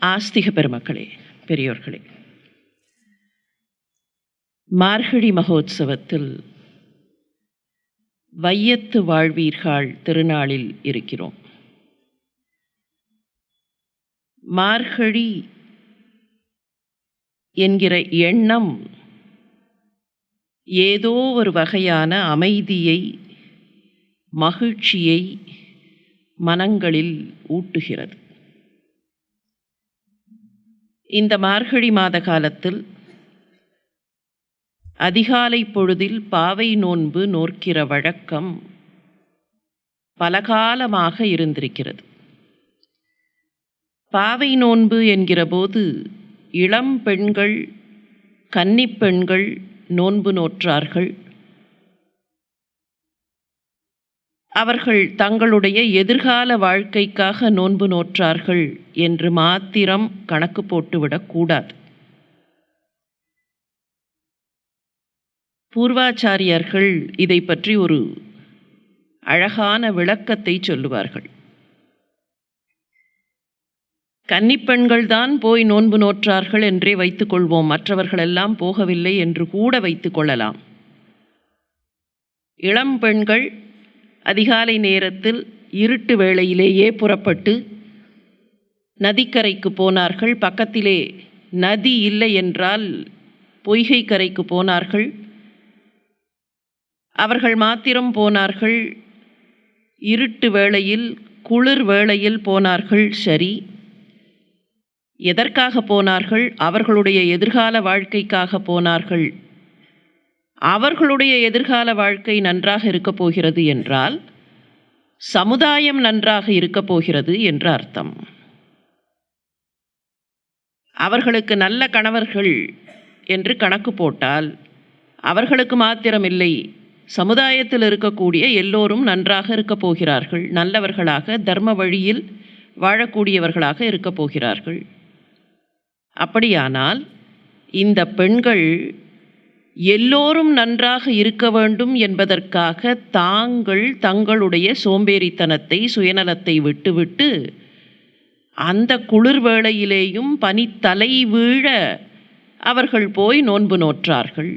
ஆஸ்திக பெருமக்களே, பெரியோர்களே, மார்கழி மகோத்சவத்தில் வையத்து வாழ்வீர்கள் திருநாளில் இருக்கிறோம். மார்கழி என்கிற எண்ணம் ஏதோ ஒரு வகையான அமைதியை, மகிழ்ச்சியை மனங்களில் ஊட்டுகிறது. இந்த மார்கழி மாத காலத்தில் அதிகாலை பொழுதில் பாவை நோன்பு நோற்கிற வழக்கம் பலகாலமாக இருந்திருக்கிறது. பாவை நோன்பு என்கிற போது இளம் பெண்கள், கன்னிப் பெண்கள் நோன்பு நோற்றார்கள். அவர்கள் தங்களுடைய எதிர்கால வாழ்க்கைக்காக நோன்பு நோற்றார்கள் என்று மாத்திரம் கணக்கு போட்டுவிடக்கூடாது. பூர்வாச்சாரியர்கள் இதை பற்றி ஒரு அழகான விளக்கத்தை சொல்லுவார்கள். கன்னிப்பெண்கள்தான் போய் நோன்பு நோற்றார்கள் என்றே வைத்துக்கொள்வோம், மற்றவர்களெல்லாம் போகவில்லை என்று கூட வைத்துக் கொள்ளலாம். இளம் பெண்கள் அதிகாலை நேரத்தில் இருட்டு வேளையிலேயே புறப்பட்டு நதிக்கரைக்கு போனார்கள். பக்கத்திலே நதி இல்லை என்றால் பொய்கை கரைக்கு போனார்கள். அவர்கள் மாத்திரம் போனார்கள். இருட்டு வேளையில், குளிர் வேளையில் போனார்கள். சரி, எதற்காக போனார்கள்? அவர்களுடைய எதிர்கால வாழ்க்கைக்காக போனார்கள். அவர்களுடைய எதிர்கால வாழ்க்கை நன்றாக இருக்கப் போகிறது என்றால் சமுதாயம் நன்றாக இருக்கப் போகிறது என்று அர்த்தம். அவர்களுக்கு நல்ல கணவர்கள் என்று கணக்கு போட்டால் அவர்களுக்கு மாத்திரமில்லை, சமுதாயத்தில் இருக்கக்கூடிய எல்லோரும் நன்றாக இருக்கப் போகிறார்கள், நல்லவர்களாக தர்ம வழியில் வாழக்கூடியவர்களாக இருக்கப் போகிறார்கள். அப்படியானால் இந்த பெண்கள் எல்லோரும் நன்றாக இருக்க வேண்டும் என்பதற்காக தாங்கள் தங்களுடைய சோம்பேறித்தனத்தை, சுயநலத்தை விட்டுவிட்டு அந்த குளிர் வேளையிலேயும் பனித்தலை வீழ அவர்கள் போய் நோன்பு நோற்றார்கள்.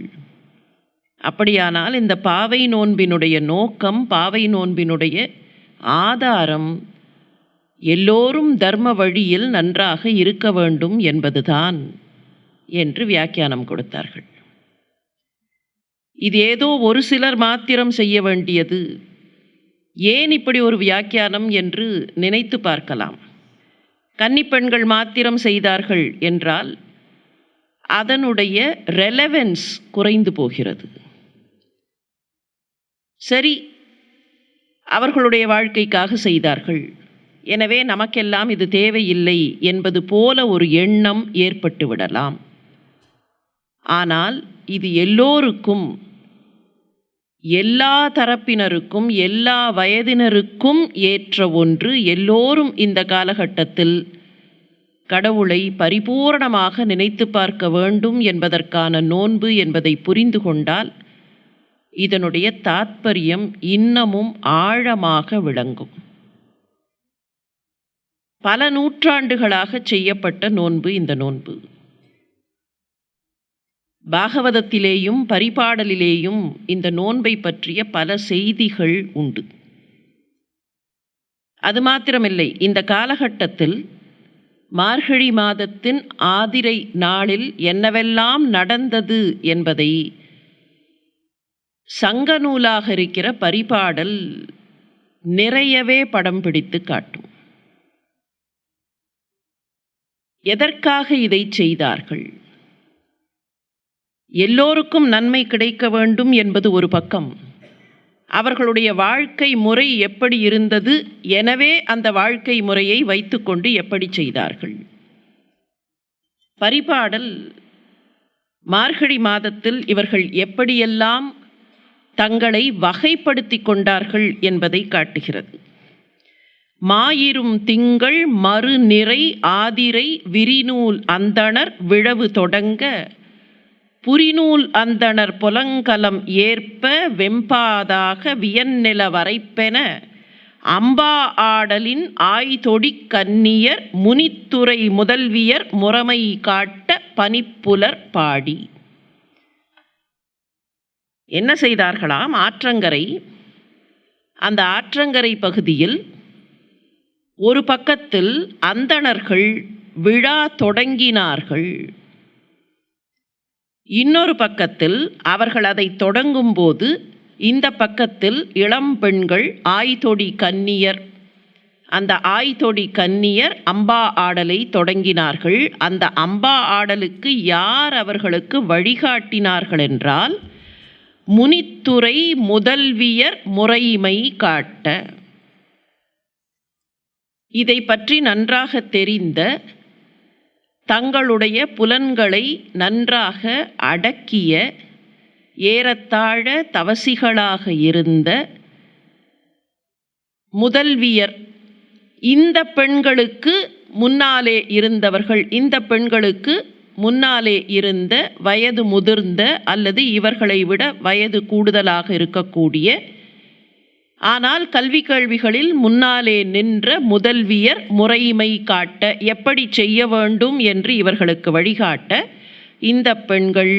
அப்படியானால் இந்த பாவை நோன்பினுடைய நோக்கம், பாவை நோன்பினுடைய ஆதாரம் எல்லோரும் தர்ம வழியில் நன்றாக இருக்க வேண்டும் என்பதுதான் என்று வியாக்கியானம் கொடுத்தார்கள். இது ஏதோ ஒரு சிலர் மாத்திரம் செய்ய வேண்டியது, ஏன் இப்படி ஒரு வியாக்கியானம் என்று நினைத்து பார்க்கலாம். கன்னிப்பெண்கள் மாத்திரம் செய்தார்கள் என்றால் அதனுடைய ரெலவென்ஸ் குறைந்து போகிறது. சரி, அவர்களுடைய வாழ்க்கைக்காக செய்தார்கள், எனவே நமக்கெல்லாம் இது தேவையில்லை என்பது போல ஒரு எண்ணம் ஏற்பட்டு விடலாம். ஆனால் இது எல்லோருக்கும், எல்லா தரப்பினருக்கும், எல்லா வயதினருக்கும் ஏற்ற ஒன்று. எல்லோரும் இந்த காலகட்டத்தில் கடவுளை பரிபூரணமாக நினைத்து பார்க்க வேண்டும் என்பதற்கான நோன்பு என்பதை புரிந்து கொண்டால் இதனுடைய தாத்பரியம் இன்னமும் ஆழமாக விளங்கும். பல நூற்றாண்டுகளாக செய்யப்பட்ட நோன்பு இந்த நோன்பு. பாகவதத்திலேயும் பரிபாடலிலேயும் இந்த நோன்பை பற்றிய பல செய்திகள் உண்டு. அது மாத்திரமில்லை, இந்த காலகட்டத்தில் மார்கழி மாதத்தின் ஆதிரை நாளில் என்னவெல்லாம் நடந்தது என்பதை சங்க நூலாக இருக்கிற பரிபாடல் நிறையவே படம் பிடித்து காட்டும். எதற்காக இதை செய்தார்கள்? எல்லோருக்கும் நன்மை கிடைக்க வேண்டும் என்பது ஒரு பக்கம். அவர்களுடைய வாழ்க்கை முறை எப்படி இருந்தது, எனவே அந்த வாழ்க்கை முறையை வைத்துக்கொண்டு எப்படி செய்தார்கள். பரிபாடல் மார்கழி மாதத்தில் இவர்கள் எப்படியெல்லாம் தங்களை வகைப்படுத்தி கொண்டார்கள் என்பதை காட்டுகிறது. மாயிரும் திங்கள் மறுநிறை ஆதிரை விரிநூல் அந்தணர் விழவு தொடங்க புரிநூல் அந்தணர் புலங்கலம் ஏற்ப வெம்பாதாக வியன்நில வரைப்பென அம்பா ஆடலின் ஆய்தொடி கன்னியர் முனித்துறை முதல்வியர் முறைமை காட்ட பனிப்புலர் பாடி. என்ன செய்தார்களாம்? ஆற்றங்கரை, அந்த ஆற்றங்கரை பகுதியில் ஒரு பக்கத்தில் அந்தணர்கள் விழா தொடங்கினார்கள். இன்னொரு பக்கத்தில் அவர்கள் அதை தொடங்கும் போது இந்த பக்கத்தில் இளம் பெண்கள் ஆய்தொடி கன்னியர், அந்த ஆய்தொடி கன்னியர் அம்பா ஆடலை தொடங்கினார்கள். அந்த அம்பா ஆடலுக்கு யார் அவர்களுக்கு வழிகாட்டினார்கள் என்றால் முனித்துறை முதல்வியர் முறைமை காட்ட. இதை பற்றி நன்றாக தெரிந்த, தங்களுடைய புலன்களை நன்றாக அடக்கிய, ஏறத்தாழ தவசிகளாக இருந்த முதல்வியர், இந்த பெண்களுக்கு முன்னாலே இருந்தவர்கள், இந்த பெண்களுக்கு முன்னாலே இருந்த வயது முதிர்ந்த அல்லது இவர்களை விட வயது கூடுதலாக இருக்கக்கூடிய, ஆனால் கல்வி கேள்விகளில் முன்னாலே நின்ற முதல்வியர் முறைமை காட்ட, எப்படி செய்ய வேண்டும் என்று இவர்களுக்கு வழிகாட்ட இந்த பெண்கள்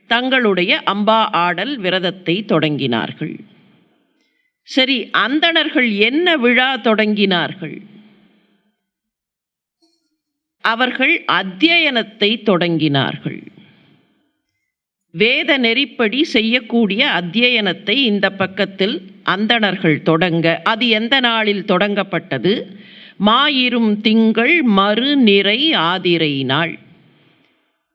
தங்களுடைய அம்பா ஆடல் விரதத்தை தொடங்கினார்கள். சரி, அந்தணர்கள் என்ன விழா தொடங்கினார்கள்? அவர்கள் அத்தியனத்தை தொடங்கினார்கள். வேத நெறிப்படி செய்யக்கூடிய அத்தியனத்தை இந்த பக்கத்தில் அந்தணர்கள் தொடங்க, அது எந்த நாளில் தொடங்கப்பட்டது? மாயிரும் திங்கள் மறு நிறை ஆதிரை நாள்,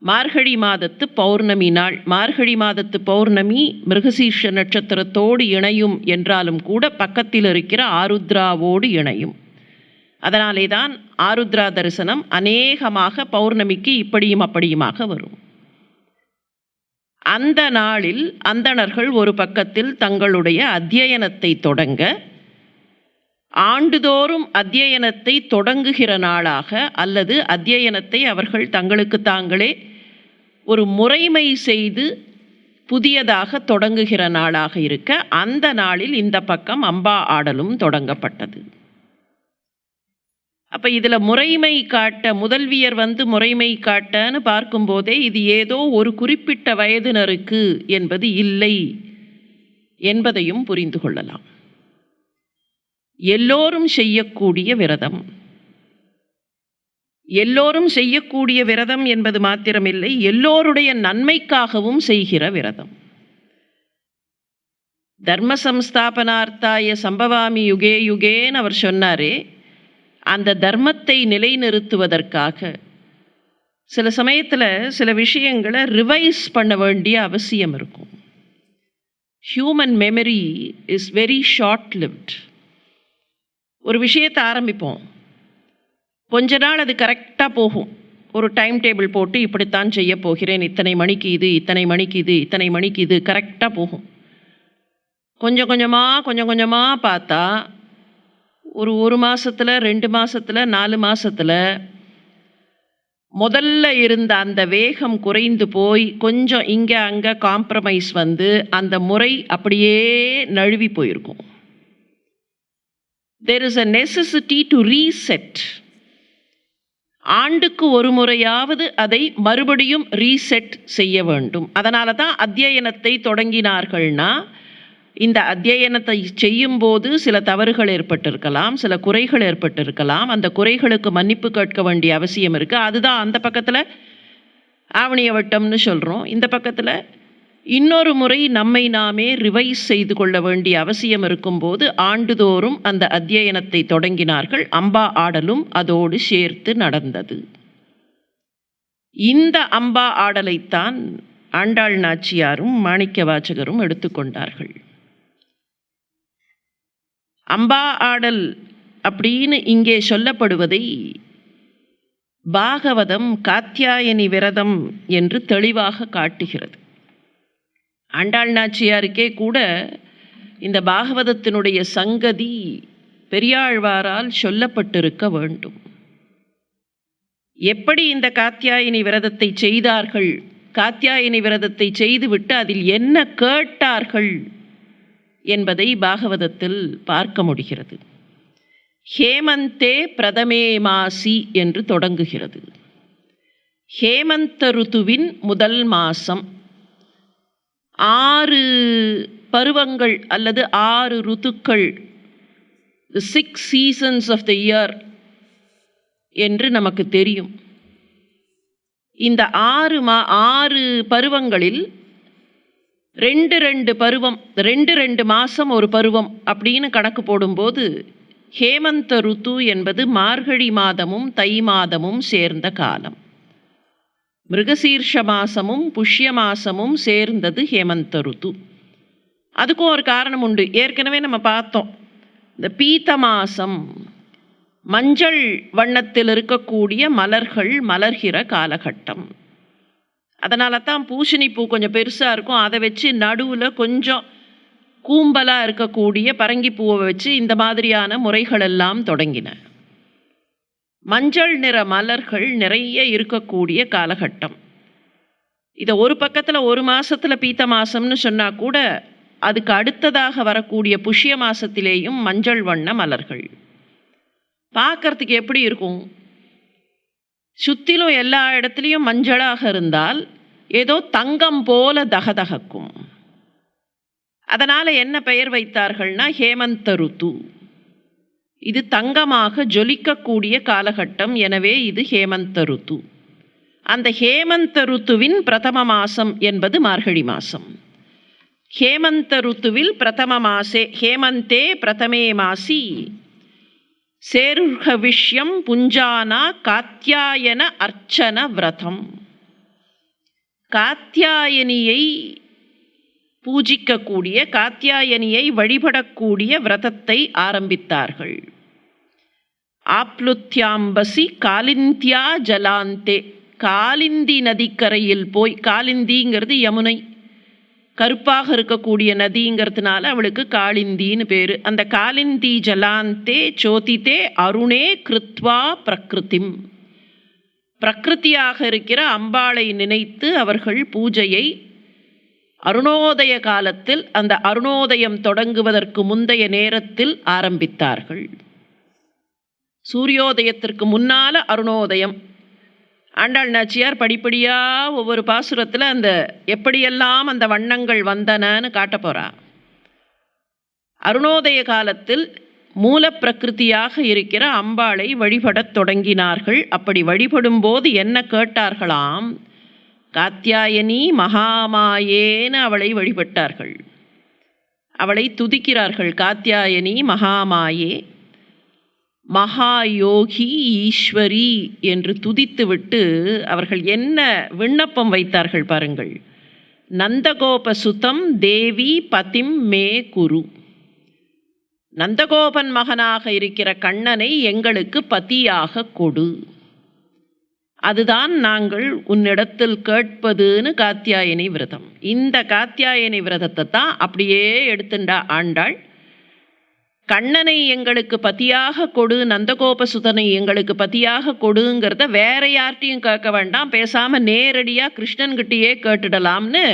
மார்கழி மாதத்து பௌர்ணமி நாள். மார்கழி மாதத்து பௌர்ணமி மிருகசீர்ஷ நட்சத்திரத்தோடு இணையும் என்றாலும் கூட பக்கத்தில் இருக்கிற ஆருத்ராவோடு இணையும். அதனாலே தான் ஆருத்ரா தரிசனம் அநேகமாக பௌர்ணமிக்கு இப்படியும் அப்படியுமாக வரும். அந்த நாளில் அந்தணர்கள் ஒரு பக்கத்தில் தங்களுடைய அத்தியனத்தை தொடங்க, ஆண்டுதோறும் அத்தியனத்தை தொடங்குகிற நாளாக அல்லது அத்தியனத்தை அவர்கள் தங்களுக்கு தாங்களே ஒரு முறைமை செய்து புதியதாக தொடங்குகிற நாளாக இருக்க, அந்த நாளில் இந்த பக்கம் அம்பா ஆடலும் தொடங்கப்பட்டது. அப்போ இதில் முறைமை காட்ட, முதல்வியர் முறைமை காட்டன்னு பார்க்கும்போதே இது ஏதோ ஒரு குறிப்பிட்ட வயதினருக்கு என்பது இல்லை என்பதையும் புரிந்து கொள்ளலாம். எல்லோரும் செய்யக்கூடிய விரதம், எல்லோரும் செய்யக்கூடிய விரதம் என்பது மாத்திரமில்லை, எல்லோருடைய நன்மைக்காகவும் செய்கிற விரதம். தர்ம சம்ஸ்தாபனார்த்தாய சம்பவாமி யுகே யுகேன்னு அவர் சொன்னாரே, அந்த தர்மத்தை நிலைநிறுத்துவதற்காக சில சமயத்தில் சில விஷயங்களை ரிவைஸ் பண்ண வேண்டிய அவசியம் இருக்கும். Human memory is very short lived. ஒரு விஷயத்தை ஆரம்பிப்போம், கொஞ்ச நாள் அது கரெக்டாக போகும். ஒரு டைம் டேபிள் போட்டு இப்படித்தான் செய்ய போகிறேன், இத்தனை மணிக்கு இது, இத்தனை மணிக்கு இது, இத்தனை மணிக்கு இது, கரெக்டாக போகும். கொஞ்சம் கொஞ்சமாக பார்த்தா ஒரு மாதத்தில், 2 மாதத்தில், 4 மாதத்தில் முதல்ல இருந்த அந்த வேகம் குறைந்து போய் கொஞ்சம் இங்கே அங்கே காம்ப்ரமைஸ் அந்த முறை அப்படியே நழுவி போயிருக்கும். There is a necessity to reset. ஆண்டுக்கு ஒரு முறையாவது அதை மறுபடியும் ரீசெட் செய்ய வேண்டும். அதனால தான் அத்தியனத்தை தொடங்கினார்கள்னா, இந்த அத்தியனத்தை செய்யும்போது சில தவறுகள் ஏற்பட்டிருக்கலாம், சில குறைகள் ஏற்பட்டிருக்கலாம். அந்த குறைகளுக்கு மன்னிப்பு கேட்க வேண்டிய அவசியம் இருக்குது. அதுதான் அந்த பக்கத்தில் ஆவணிய வட்டம்னு சொல்கிறோம். இந்த பக்கத்தில் இன்னொரு முறை நம்மை நாமே ரிவைஸ் செய்து கொள்ள வேண்டிய அவசியம் இருக்கும்போது ஆண்டுதோறும் அந்த அத்தியனத்தை தொடங்கினார்கள். அம்பா ஆடலும் அதோடு சேர்த்து நடந்தது. இந்த அம்பா ஆடலைத்தான் ஆண்டாள் நாச்சியாரும் மாணிக்க வாசகரும் எடுத்துக்கொண்டார்கள். அம்பா ஆடல் அப்படின்னு இங்கே சொல்லப்படுவதை பாகவதம் காத்யாயனி விரதம் என்று தெளிவாக காட்டுகிறது. ஆண்டாள் நாச்சியாருக்கே கூட இந்த பாகவதத்தினுடைய சங்கதி பெரியாழ்வாரால் சொல்லப்பட்டிருக்க வேண்டும். எப்படி இந்த காத்யாயனி விரதத்தை செய்தார்கள், காத்யாயனி விரதத்தை செய்துவிட்டு அதில் என்ன கேட்டார்கள் என்பதை பாகவதத்தில் பார்க்க முடிகிறது. ஹேமந்தே பிரதமே மாசி என்று தொடங்குகிறது. ஹேமந்த ருத்துவின் முதல் மாசம். 6 பருவங்கள் அல்லது 6 ருத்துக்கள், 6 சீசன்ஸ் ஆஃப் த இயர் என்று நமக்கு தெரியும். இந்த 6 பருவங்களில் 2 பருவம், 2 மாதம் ஒரு பருவம் அப்படின்னு கணக்கு போடும்போது ஹேமந்த ருத்து என்பது மார்கழி மாதமும் தை மாதமும் சேர்ந்த காலம். மிருகசீர்ஷ மாசமும் புஷ்ய மாசமும் சேர்ந்தது ஹேமந்த ருத்து. அதுக்கும் ஒரு காரணம் உண்டு. ஏற்கனவே நம்ம பார்த்தோம். இந்த பீத்த மாசம், மஞ்சள் வண்ணத்தில் இருக்கக்கூடிய மலர்கள் மலர்கிற காலகட்டம். அதனால தான் பூசணி பூ கொஞ்சம் பெருசாக இருக்கும். அதை வச்சு நடுவில் கொஞ்சம் கூம்பலாக இருக்கக்கூடிய பரங்கி பூவை வச்சு இந்த மாதிரியான முறைகளெல்லாம் தொடங்கின. மஞ்சள் நிற மலர்கள் நிறைய இருக்கக்கூடிய காலகட்டம். இதை ஒரு பக்கத்தில் ஒரு மாதத்தில் பீத்த மாதம்னு சொன்னால் கூட அதுக்கு அடுத்ததாக வரக்கூடிய புஷ்ய மாதத்திலேயும் மஞ்சள் வண்ண மலர்கள் பார்க்கறதுக்கு எப்படி இருக்கும்? சுற்றிலும் எல்லா இடத்துலையும் மஞ்சளாக இருந்தால் ஏதோ தங்கம் போல தகதகக்கும். அதனால் என்ன பெயர் வைத்தார்கள்னா ஹேமந்த ருத்து. இது தங்கமாக ஜொலிக்கக்கூடிய காலகட்டம். எனவே இது ஹேமந்த ருத்து. அந்த ஹேமந்த ருத்துவின் பிரதம மாசம் என்பது மார்கழி மாசம். ஹேமந்த ருத்துவில் பிரதம மாசே ஹேமந்தே பிரதமே மாசி சேருர்ஹவிஷ்யம் புஞ்சானா காத்யாயன அர்ச்சன விரதம். காத்யாயனியை பூஜிக்கக்கூடிய, காத்யாயனியை வழிபடக்கூடிய விரதத்தை ஆரம்பித்தார்கள். ஆப்லுத்யாம்பசி காலிந்தியா ஜலாந்தே. காலிந்தி நதிக்கரையில் போய், காலிந்திங்கிறது யமுனை, கருப்பாக இருக்கக்கூடிய நதிங்கிறதுனால அவளுக்கு காளிந்தின்னு பேர். அந்த காலிந்தி ஜலாந்தே சோதித்தே அருணே கிருத்வா பிரகிருதிம். பிரகிருதியாக இருக்கிற அம்பாளை நினைத்து அவர்கள் பூஜையை அருணோதய காலத்தில், அந்த அருணோதயம் தொடங்குவதற்கு முந்தைய நேரத்தில் ஆரம்பித்தார்கள். சூரியோதயத்திற்கு முன்னால அருணோதயம். ஆண்டாள் நாச்சியார் படிப்படியாக ஒவ்வொரு பாசுரத்தில் அந்த எப்படியெல்லாம் அந்த வண்ணங்கள் வந்தனன்னு காட்ட போறா. அருணோதய காலத்தில் மூல பிரகிருதியாக இருக்கிற அம்பாளை வழிபடத் தொடங்கினார்கள். அப்படி வழிபடும் போது என்ன கேட்டார்களாம்? காத்யாயனி மகாமாயேன்னு அவளை வழிபட்டார்கள். அவளை துதிக்கிறார்கள். காத்யாயனி மகாமாயே, மகாயோகி ஈஸ்வரி என்று துதித்துவிட்டு அவர்கள் என்ன விண்ணப்பம் வைத்தார்கள் பாருங்கள். நந்தகோப சுதம் தேவி பதிம் மே குரு. நந்தகோபன் மகனாக இருக்கிற கண்ணனை எங்களுக்கு பதியாக கொடு. அதுதான் நாங்கள் உன்னிடத்தில் கேட்பதுன்னு காத்யாயனி விரதம். இந்த காத்யாயனி விரதத்தை தான் அப்படியே எடுத்துண்டா ஆண்டாள். கண்ணனை எங்களுக்கு பதியாக கொடு, நந்தகோபசுதனை எங்களுக்கு பதியாக கொடுங்கிறத வேற யார்ட்டையும் கேட்க வேண்டாம், பேசாம நேரடியாக கிருஷ்ணன்கிட்டயே கேட்டுடலாம்னு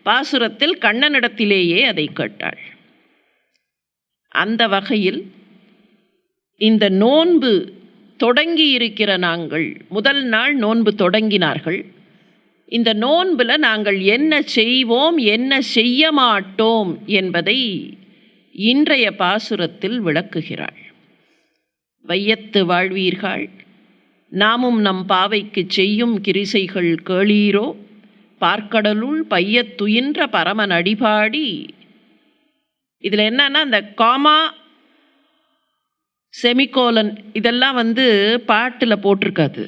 பாசுரத்தில் கண்ணனிடத்திலேயே அதை கேட்டாள். அந்த வகையில் இந்த நோன்பு தொடங்கி இருக்கிற நாங்கள், முதல் நாள் நோன்பு தொடங்கினார்கள். இந்த நோன்பில் நாங்கள் என்ன செய்வோம் என்ன செய்ய மாட்டோம் என்பதை இன்றைய பாசுரத்தில் விளக்குகிறாள். வையத்து வாழ்வீர்கள், நாமும் நம் பாவைக்கு செய்யும் கிரிசைகள் கேளீரோ, பார்க்கடலுள் பையத்துயின்ற பரமன் அடிபாடி. இதில் என்னன்னா, இந்த காமா செமிகோலன் இதெல்லாம் பாட்டில் போட்டிருக்காது.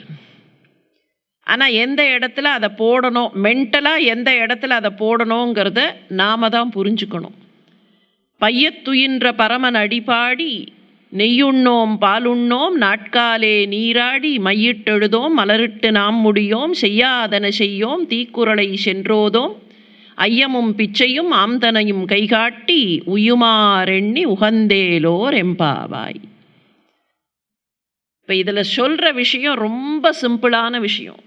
ஆனால் எந்த இடத்துல அதை போடணும், மென்டலாக எந்த இடத்துல அதை போடணுங்கிறத நாம தான் புரிஞ்சுக்கணும். பையத்துயின்ற பரமன் அடிபாடி நெய்யுண்ணோம் பாலுண்ணோம் நாட்காலே நீராடி மையிட்டெழுதோம் மலரிட்டு நாம் முடியோம் செய்யாதன செய்யோம் தீக்குறளை சென்றோதோம் ஐயமும் பிச்சையும் ஆம்தனையும் கைகாட்டி உயுமாரெண்ணி உகந்தேலோர் எம்பாவாய். இப்போ இதில் சொல்கிற விஷயம் ரொம்ப சிம்பிளான விஷயம்.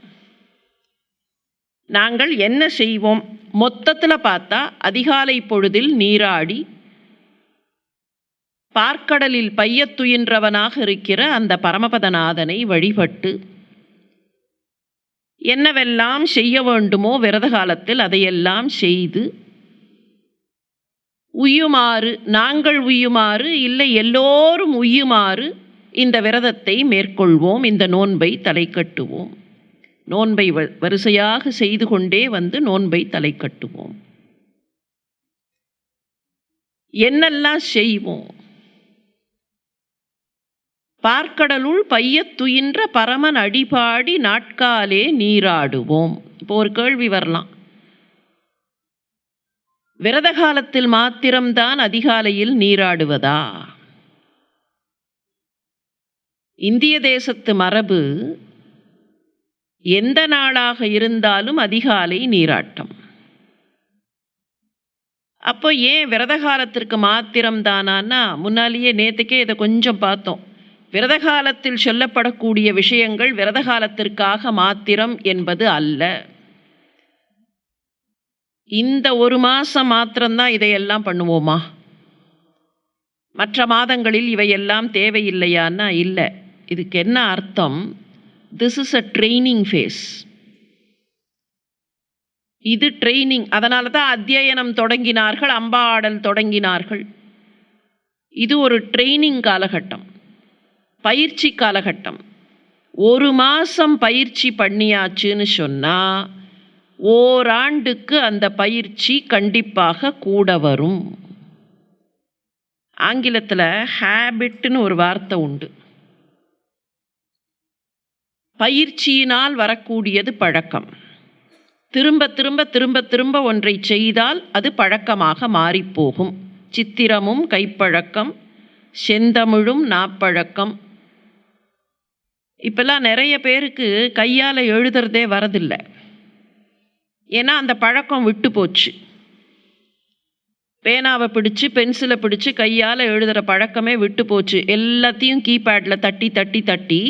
நாங்கள் என்ன செய்வோம்? மொத்தத்தில் பார்த்தா அதிகாலை பொழுதில் நீராடி பார்க்கடலில் பையத்துயின்றவனாக இருக்கிற அந்த பரமபதநாதனை வழிபட்டு என்னவெல்லாம் செய்ய வேண்டுமோ விரத காலத்தில் அதையெல்லாம் செய்து உய்யுமாறு, நாங்கள் உய்யுமாறு இல்லை எல்லோரும் உய்யுமாறு இந்த விரதத்தை மேற்கொள்வோம், இந்த நோன்பை தலை கட்டுவோம். நோன்பை வரிசையாக செய்து கொண்டே வந்து நோன்பை தலை கட்டுவோம். என்னெல்லாம் செய்வோம்? பார்க்கடலுள் பையத்துயின்ற பரமன் அடிபாடி நாட்காலே நீராடுவோம். இப்போ ஒரு கேள்வி வரலாம், விரத காலத்தில் மாத்திரம்தான் அதிகாலையில் நீராடுவதா? இந்திய தேசத்து மரபு எந்த நாளாக இருந்தாலும் அதிகாலை நீராட்டம். அப்போ ஏன் விரத காலத்திற்கு மாத்திரம்தானா? முன்னாலேயே நேற்றுக்கே இதை கொஞ்சம் பார்த்தோம். விரத காலத்தில் சொல்லப்படக்கூடிய விஷயங்கள் விரத காலத்திற்காக மாத்திரம் என்பது அல்ல. இந்த ஒரு மாதம் மாத்திரம்தான் இதையெல்லாம் பண்ணுவோமா? மற்ற மாதங்களில் இவையெல்லாம் தேவையில்லையான்னா இல்லை. இதுக்கு என்ன அர்த்தம்? This is a training phase. இது ட்ரெய்னிங். அதனால தான் அத்தியனம் தொடங்கினார்கள், அம்பாடல் தொடங்கினார்கள். இது ஒரு ட்ரெய்னிங் காலகட்டம், பயிற்சி காலகட்டம். ஒரு மாதம் பயிற்சி பண்ணியாச்சுன்னு சொன்னால் ஓராண்டுக்கு அந்த பயிற்சி கண்டிப்பாக கூட வரும். ஆங்கிலத்தில் ஹேபிட்னு ஒரு வார்த்தை உண்டு. பயிற்சியினால் வரக்கூடியது பழக்கம். திரும்ப திரும்ப திரும்ப திரும்ப ஒன்றை செய்தால் அது பழக்கமாக மாறிப்போகும். சித்திரமும் கைப்பழக்கம், செந்தமிழும் நாப்பழக்கம். இப்பெல்லாம் நிறைய பேருக்கு கையால் எழுதுறதே வரதில்லை. ஏன்னா அந்த பழக்கம் விட்டு போச்சு. பேனாவை பிடிச்சு பென்சிலை பிடிச்சு கையால் எழுதுகிற பழக்கமே விட்டு போச்சு. எல்லாத்தையும் கீபேடில் தட்டி தட்டி தட்டி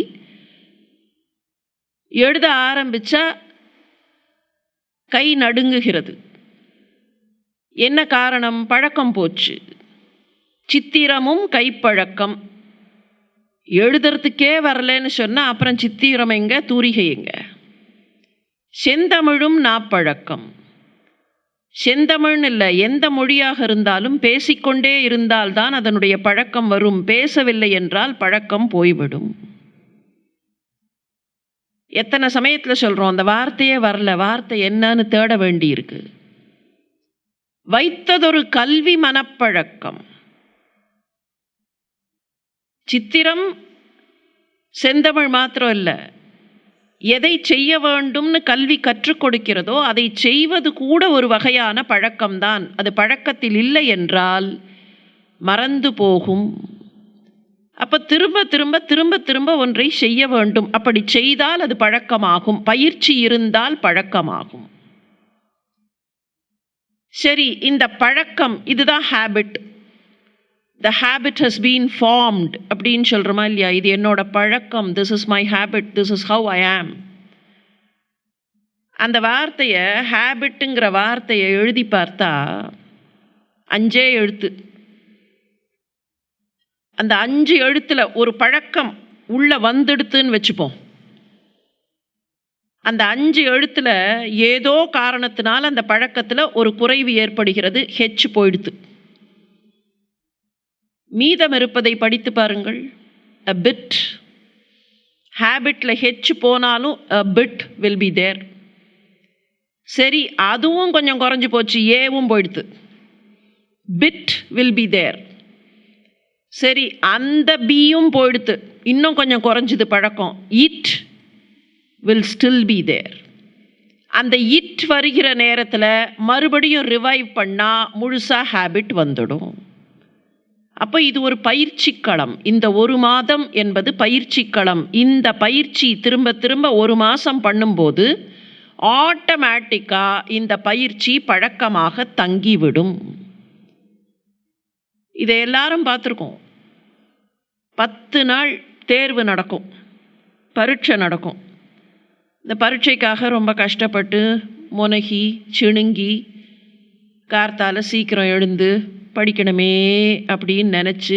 எழுத ஆரம்பித்தா கை நடுங்குகிறது. என்ன காரணம்? பழக்கம் போச்சு. சித்திரமும் கைப்பழக்கம். எழுதுறதுக்கே வரலன்னு சொன்னால் அப்புறம் சித்திரம் எங்க, தூரிகை எங்க? செந்தமிழும் நாப்பழக்கம். செந்தமிழ்னு இல்லை, எந்த மொழியாக இருந்தாலும் பேசிக்கொண்டே இருந்தால்தான் அதனுடைய பழக்கம் வரும். பேசவில்லை என்றால் பழக்கம் போய்விடும். எத்தனை சமயத்தில் சொல்கிறோம், அந்த வார்த்தையே வரல, வார்த்தை என்னன்னு தேட வேண்டி இருக்கு. வைத்ததொரு கல்வி மனப்பழக்கம். சித்திரம் செந்தமிழ் மாத்திரம் இல்லை, எதை செய்ய வேண்டும்னு கல்வி கற்றுக் கொடுக்கிறதோ அதை செய்வது கூட ஒரு வகையான பழக்கம்தான். அது பழக்கத்தில் இல்லை என்றால் மறந்து போகும். அப்போ திரும்ப திரும்ப திரும்ப திரும்ப ஒன்றை செய்ய வேண்டும். அப்படி செய்தால் அது பழக்கமாகும். பயிற்சி இருந்தால் பழக்கமாகும். சரி, இந்த பழக்கம் இதுதான் habit. The habit has been formed அப்படின்னு சொல்கிறோமா இல்லையா? இது என்னோட பழக்கம். This is my habit. This is how I am. அந்த வார்த்தையை, ஹேபிட்டுங்கிற வார்த்தையை எழுதி பார்த்தா 5 எழுத்து. அந்த 5 எழுத்தில் ஒரு பழக்கம் உள்ள வந்துடுத்துன்னு வச்சுப்போம். அந்த 5 எழுத்தில் ஏதோ காரணத்தினால் அந்த பழக்கத்தில் ஒரு குறைவு ஏற்படுகிறது. ஹெச் போயிடுத்து. மீதம் இருப்பதை படித்து பாருங்கள். a bit. ஹேபிட்டில் ஹெச் போனாலும் a bit will be there. சரி, அதுவும் கொஞ்சம் குறைஞ்சி போச்சு, ஏவும் போயிடுத்து. bit will be there. சரி, அந்த பியும் போயிடுத்து, இன்னும் கொஞ்சம் குறைஞ்சிது பழக்கம். it will still be there. அந்த it வருகிற நேரத்தில் மறுபடியும் ரிவைவ் பண்ணால் முழுசாக ஹேபிட் வந்துடும். அப்போ இது ஒரு பயிற்சி களம். இந்த ஒரு மாதம் என்பது பயிற்சி களம். இந்த பயிற்சி திரும்ப திரும்ப ஒரு மாதம் பண்ணும்போது ஆட்டோமேட்டிக்காக இந்த பயிற்சி பழக்கமாக தங்கிவிடும். இதை எல்லாரும் பார்த்துருக்கோம். 10 நாள் தேர்வு நடக்கும், பரீட்சை நடக்கும். இந்த பரீட்சைக்காக ரொம்ப கஷ்டப்பட்டு முனகி சிணுங்கி கார்த்தால சீக்கிரம் எழுந்து படிக்கணுமே அப்படின்னு நினச்சி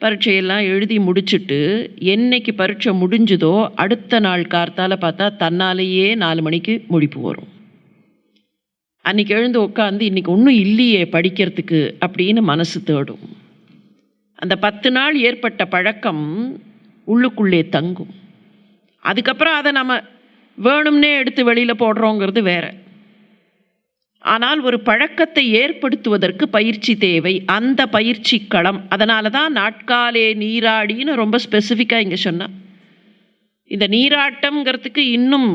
பரீட்சையெல்லாம் எழுதி முடிச்சுட்டு என்னைக்கு பரீட்சை முடிஞ்சுதோ அடுத்த நாள் கார்த்தால பார்த்தா தன்னாலேயே 4 மணிக்கு முழிப்பு வரும். அன்றைக்கி எழுந்து உட்காந்து இன்றைக்கி ஒன்றும் இல்லையே படிக்கிறதுக்கு அப்படின்னு மனசு தேடும். அந்த 10 நாள் ஏற்பட்ட பழக்கம் உள்ளுக்குள்ளே தங்கும். அதுக்கப்புறம் அதை நம்ம வேணும்னே எடுத்து வெளியில் போடுறோங்கிறது வேற. ஆனால் ஒரு பழக்கத்தை ஏற்படுத்துவதற்கு பயிற்சி தேவை. அந்த பயிற்சி களம். அதனால தான் நாட்காலே நீராடின்னு ரொம்ப ஸ்பெசிஃபிக்காக இங்கே சொன்னான். இந்த நீராட்டம்ங்கிறதுக்கு இன்னும்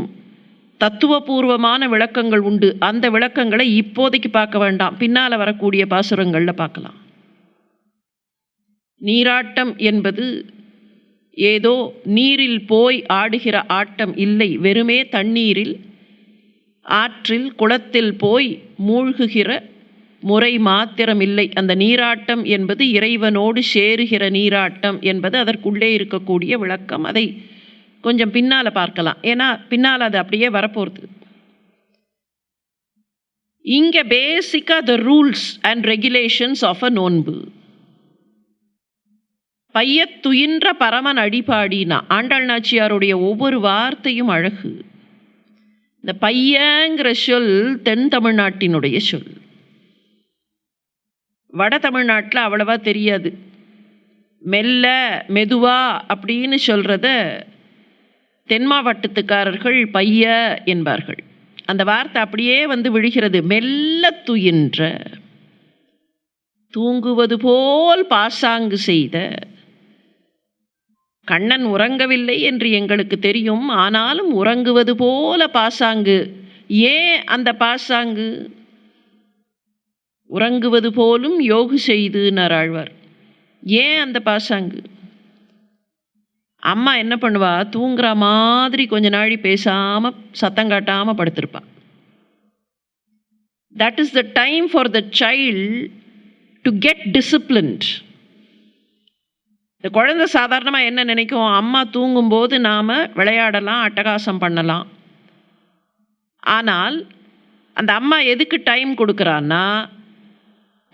தத்துவபூர்வமான விளக்கங்கள் உண்டு. அந்த விளக்கங்களை இப்போதைக்கு பார்க்க வேண்டாம், பின்னால் வரக்கூடிய பாசுரங்களில் பார்க்கலாம். நீராட்டம் என்பது ஏதோ நீரில் போய் ஆடுகிற ஆட்டம் இல்லை, வெறுமே தண்ணீரில் ஆற்றில் குளத்தில் போய் மூழ்குகிற முறை மாத்திரம் இல்லை. அந்த நீராட்டம் என்பது இறைவனோடு சேருகிற நீராட்டம் என்பது அதற்குள்ளே இருக்கக்கூடிய விளக்கம். அதை கொஞ்சம் பின்னால் பார்க்கலாம், ஏன்னா பின்னால் அது அப்படியே வரப்போகிறது. இங்கே பேசிக்காக the rules and regulations of a நோன்பு. பையத்துயின்ற பரமன் அடிபாடினா ஆண்டாள் நாச்சியாருடைய ஒவ்வொரு வார்த்தையும் அழகு. இந்த பையங்கிற சொல் தென் தமிழ்நாட்டினுடைய சொல். வட தமிழ்நாட்டில் அவ்வளவா தெரியாது. மெல்ல மெதுவா அப்படின்னு சொல்கிறத தென் மாவட்டத்துக்காரர்கள் பைய என்பார்கள். அந்த வார்த்தை அப்படியே வந்து விழுகிறது. மெல்ல துயின்ற, தூங்குவது போல் பாசாங்கு செய்த. கண்ணன் உறங்கவில்லை என்று எங்களுக்கு தெரியும், ஆனாலும் உறங்குவது போல பாசாங்கு. ஏன் அந்த பாசாங்கு? உறங்குவது போலும் யோகு செய்து ஆழ்வார். ஏன் அந்த பாசாங்கு? அம்மா என்ன பண்ணுவா, தூங்குற மாதிரி கொஞ்ச நாழி பேசாமல் சத்தம் காட்டாமல் படுத்திருப்பா. That is the time for the child to get disciplined. இந்த குழந்தை சாதாரணமாக என்ன நினைக்கும், அம்மா தூங்கும்போது நாம் விளையாடலாம், அட்டகாசம் பண்ணலாம். ஆனால் அந்த அம்மா எதுக்கு டைம் கொடுக்குறான்னா,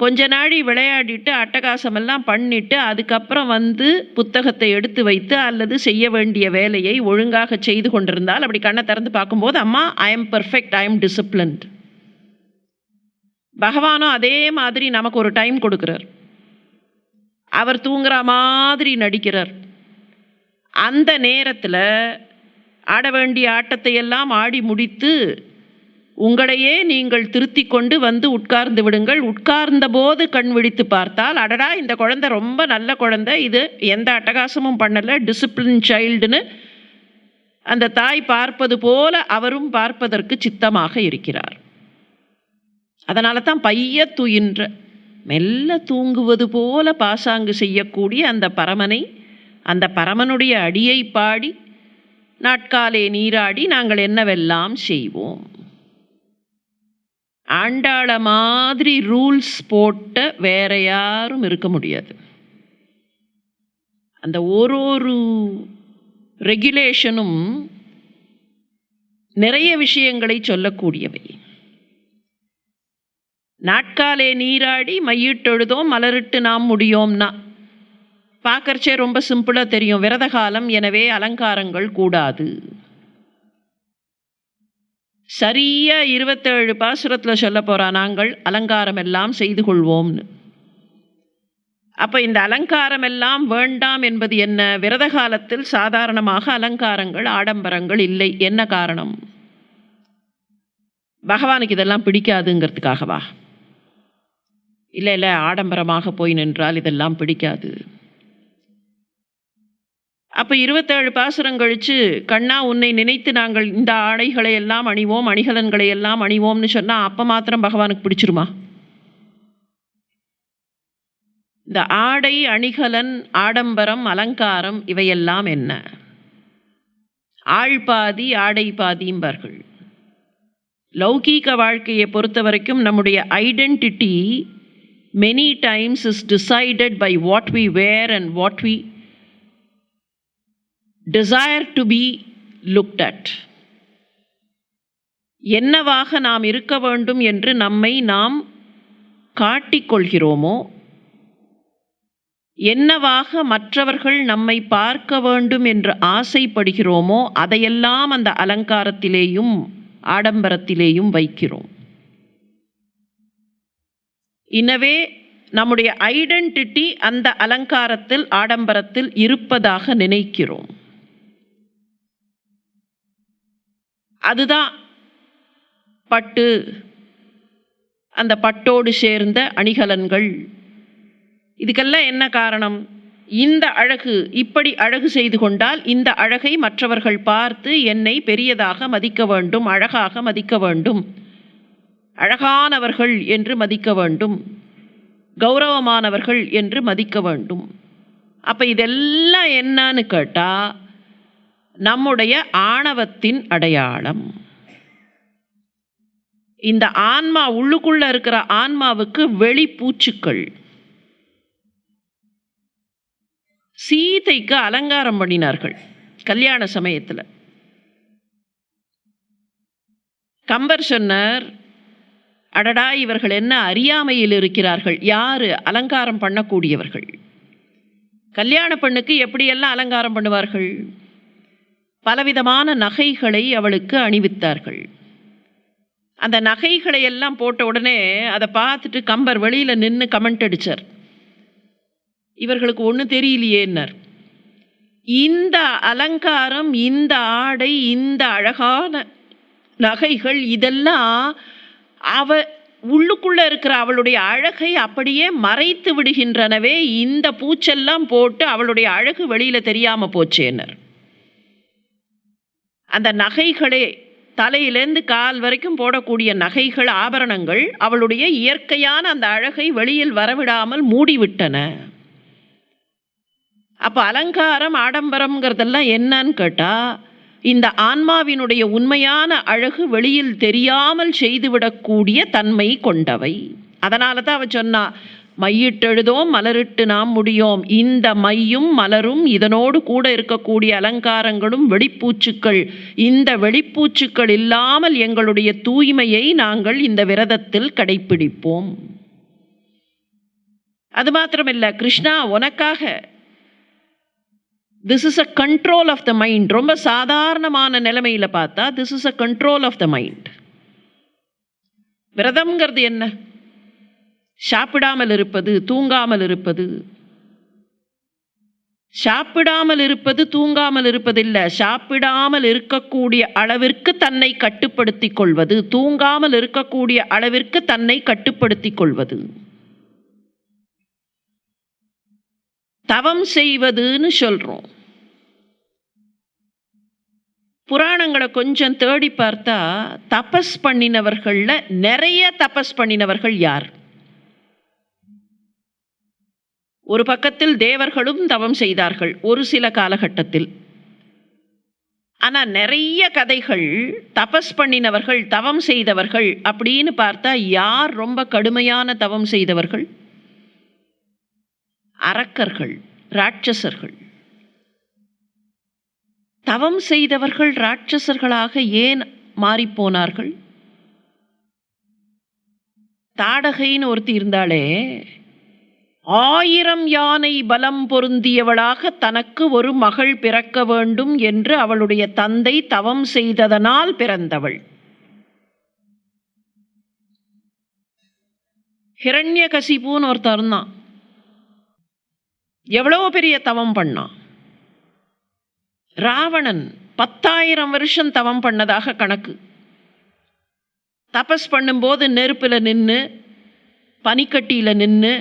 கொஞ்ச நாழி விளையாடிட்டு அட்டகாசமெல்லாம் பண்ணிவிட்டு அதுக்கப்புறம் வந்து புத்தகத்தை எடுத்து வைத்து அல்லது செய்ய வேண்டிய வேலையை ஒழுங்காக செய்து கொண்டிருந்தால் அப்படி கண்ணை திறந்து பார்க்கும்போது அம்மா I am perfect, I am disciplined. பகவானும் அதே மாதிரி நமக்கு ஒரு டைம் கொடுக்குறார். அவர் தூங்குற மாதிரி நடிக்கிறார். அந்த நேரத்தில் ஆட வேண்டிய ஆட்டத்தை எல்லாம் ஆடி முடித்து உங்களையே நீங்கள் திருத்தி கொண்டு வந்து உட்கார்ந்து விடுங்கள். உட்கார்ந்த போது கண் விழித்து பார்த்தால், அடடா இந்த குழந்தை ரொம்ப நல்ல குழந்தை, இது எந்த அட்டகாசமும் பண்ணலை, டிசிப்ளின் சைல்டுன்னு அந்த தாய் பார்ப்பது போல அவரும் பார்ப்பதற்கு சித்தமாக இருக்கிறார். அதனால தான் பைய துயின்ற, மெல்ல தூங்குவது போல பாசாங்கு செய்யக்கூடிய அந்த பரமனை, அந்த பரமனுடைய அடியை பாடி நாட்காலே நீராடி நாங்கள் என்னவெல்லாம் செய்வோம். ஆண்டாள மாதிரி ரூல்ஸ் போட்ட வேற யாரும் இருக்க முடியாது. அந்த ஒரு ரெகுலேஷனும் நிறைய விஷயங்களை சொல்லக்கூடியவை. நாட்காலே நீராடி மையிட்டெழுதோம் மலரிட்டு நாம் முடியோம்னா பார்க்கறச்சே ரொம்ப சிம்பிளாக தெரியும். விரத காலம், எனவே அலங்காரங்கள் கூடாது. சரியாக 27 பாசுரத்தில் சொல்ல போகிறா, நாங்கள் அலங்காரம் எல்லாம் செய்து கொள்வோம்னு. அப்போ இந்த அலங்காரம் எல்லாம் வேண்டாம் என்பது என்ன? விரத காலத்தில் சாதாரணமாக அலங்காரங்கள் ஆடம்பரங்கள் இல்லை. என்ன காரணம்? பகவானுக்கு இதெல்லாம் பிடிக்காதுங்கிறதுக்காகவா? இல்லை இல்லை, ஆடம்பரமாக போய் நின்றால் இதெல்லாம் பிடிக்காது. அப்போ 27 பாசுரம் கழித்து, கண்ணா உன்னை நினைத்து நாங்கள் இந்த ஆடைகளை எல்லாம் அணிவோம், அணிகலன்களை எல்லாம் அணிவோம்னு சொன்னால் அப்போ மாத்திரம் பகவானுக்கு பிடிச்சிருமா? இந்த ஆடை, அணிகலன், ஆடம்பரம், அலங்காரம் இவையெல்லாம் என்ன? ஆள் பாதி ஆடை பாதிம்பார்கள். லௌகீக வாழ்க்கையை பொறுத்த வரைக்கும் நம்முடைய identity many times is decided by what we wear and what we desire to be looked at. என்னவாக நாம் இருக்க வேண்டும் என்று நம்மை நாம் காட்டிக்கொள்கிறோமோ, என்னவாக மற்றவர்கள் நம்மை பார்க்க வேண்டும் என்று ஆசைப்படுகிறோமோ அதையெல்லாம் அந்த அலங்காரத்திலேயும் ஆடம்பரத்திலேயும் வைக்கிறோம். எனவே நம்முடைய ஐடென்டிட்டி அந்த அலங்காரத்தில் ஆடம்பரத்தில் இருப்பதாக நினைக்கிறோம். அதுதான் பட்டு, அந்த பட்டோடு சேர்ந்த அணிகலன்கள். இதுக்கெல்லாம் என்ன காரணம்? இந்த அழகு, இப்படி அழகு செய்து கொண்டால் இந்த அழகை மற்றவர்கள் பார்த்து என்னை பெரியதாக மதிக்க வேண்டும், அழகாக மதிக்க வேண்டும், அழகானவர்கள் என்று மதிக்க வேண்டும், கௌரவமானவர்கள் என்று மதிக்க வேண்டும். அப்போ இதெல்லாம் என்னன்னு கேட்டால் நம்முடைய ஆணவத்தின் அடையாளம். இந்த ஆன்மா, உள்ளுக்குள்ள இருக்கிற ஆன்மாவுக்கு வெளிப்பூச்சுக்கள். சீதைக்கு அலங்காரம் பண்ணினார்கள் கல்யாண சமயத்தில். கம்பர் சொன்னார், அடடா இவர்கள் என்ன அறியாமையில் இருக்கிறார்கள். யாரு? அலங்காரம் பண்ணக்கூடியவர்கள். கல்யாண பெண்ணுக்கு எப்படியெல்லாம் அலங்காரம் பண்ணுவார்கள்? பலவிதமான நகைகளை அவளுக்கு அணிவித்தார்கள். அந்த நகைகளை எல்லாம் போட்ட உடனே அதை பார்த்துட்டு கம்பர் வெளியில் நின்று கமெண்ட் அடித்தார், இவர்களுக்கு ஒன்றும் தெரியலையேன்னார். இந்த அலங்காரம், இந்த ஆடை, இந்த அழகான நகைகள் இதெல்லாம் உள்ளுக்குள்ள இருக்கிற அவளுடைய அழகை அப்படியே மறைத்து விடுகின்றனவே. இந்த பூச்செல்லாம் போட்டு அவளுடைய அழகு வெளியில தெரியாம போச்சேனர். அந்த நகைகளே, தலையிலேருந்து கால் வரைக்கும் போடக்கூடிய நகைகள், ஆபரணங்கள் அவளுடைய இயற்கையான அந்த அழகை வெளியில் வரவிடாமல் மூடிவிட்டன. அப்ப அலங்காரம், ஆடம்பரம்ங்கிறதெல்லாம் என்னன்னு கேட்டா, இந்த ஆன்மாவினுடைய உண்மையான அழகு வெளியில் தெரியாமல் செய்துவிடக்கூடிய தன்மை கொண்டவை. அதனால தான் அவ சொன்னா, மையிட்டெழுதோம் மலரிட்டு நாம் முடியோம். இந்த மையும் மலரும் இதனோடு கூட இருக்கக்கூடிய அலங்காரங்களும் வெளிப்பூச்சுக்கள். இந்த வெளிப்பூச்சுக்கள் இல்லாமல் எங்களுடைய தூய்மையை நாங்கள் இந்த விரதத்தில் கடைப்பிடிப்போம். அது மாத்திரமில்லை, கிருஷ்ணா உனக்காக, this is a control of the mind. ரொம்ப சாதாரணமான நிலைமையில் பார்த்தா this is a control of the mind. விரதம்ங்கிறது என்ன? சாப்பிடாமல் இருப்பது, தூங்காமல் இருப்பது. சாப்பிடாமல் இருப்பது, தூங்காமல் இருப்பது இல்லை, சாப்பிடாமல் இருக்கக்கூடிய அளவிற்கு தன்னை கட்டுப்படுத்திக் கொள்வது, தூங்காமல் இருக்கக்கூடிய அளவிற்கு தன்னை கட்டுப்படுத்திக் கொள்வது. தவம் செய்வதுன்னு சொல்றோம். புராணங்களை கொஞ்சம் தேடி பார்த்தா தபஸ் பண்ணினவர்கள்ல நிறைய தபஸ் பண்ணினவர்கள் யார்? ஒரு பக்கத்தில் தேவர்களும் தவம் செய்தார்கள் ஒரு சில காலகட்டத்தில். ஆனா நிறைய கதைகள் தபஸ் பண்ணினவர்கள், தவம் செய்தவர்கள் அப்படின்னு பார்த்தா யார் ரொம்ப கடுமையான தவம் செய்தவர்கள்? அரக்கர்கள், ராட்சசர்கள். தவம் செய்தவர்கள் ராட்சசர்களாக ஏன் மாறிப்போனார்கள்? தாடகைன்னு ஒருத்தி இருந்தாலே, 1000 யானை பலம் பொருந்தியவளாக தனக்கு ஒரு மகள் பிறக்க வேண்டும் என்று அவளுடைய தந்தை தவம் செய்ததனால் பிறந்தவள். ஹிரண்யகசிபுன்னு ஒருத்தர் தான், எவ்வளவு பெரிய தவம் பண்ணான். ராவணன் 10,000 வருஷம் தவம் பண்ணதாக கணக்கு. தபஸ் பண்ணும்போது நெருப்பில் நின்று, பனிக்கட்டியில் நின்று,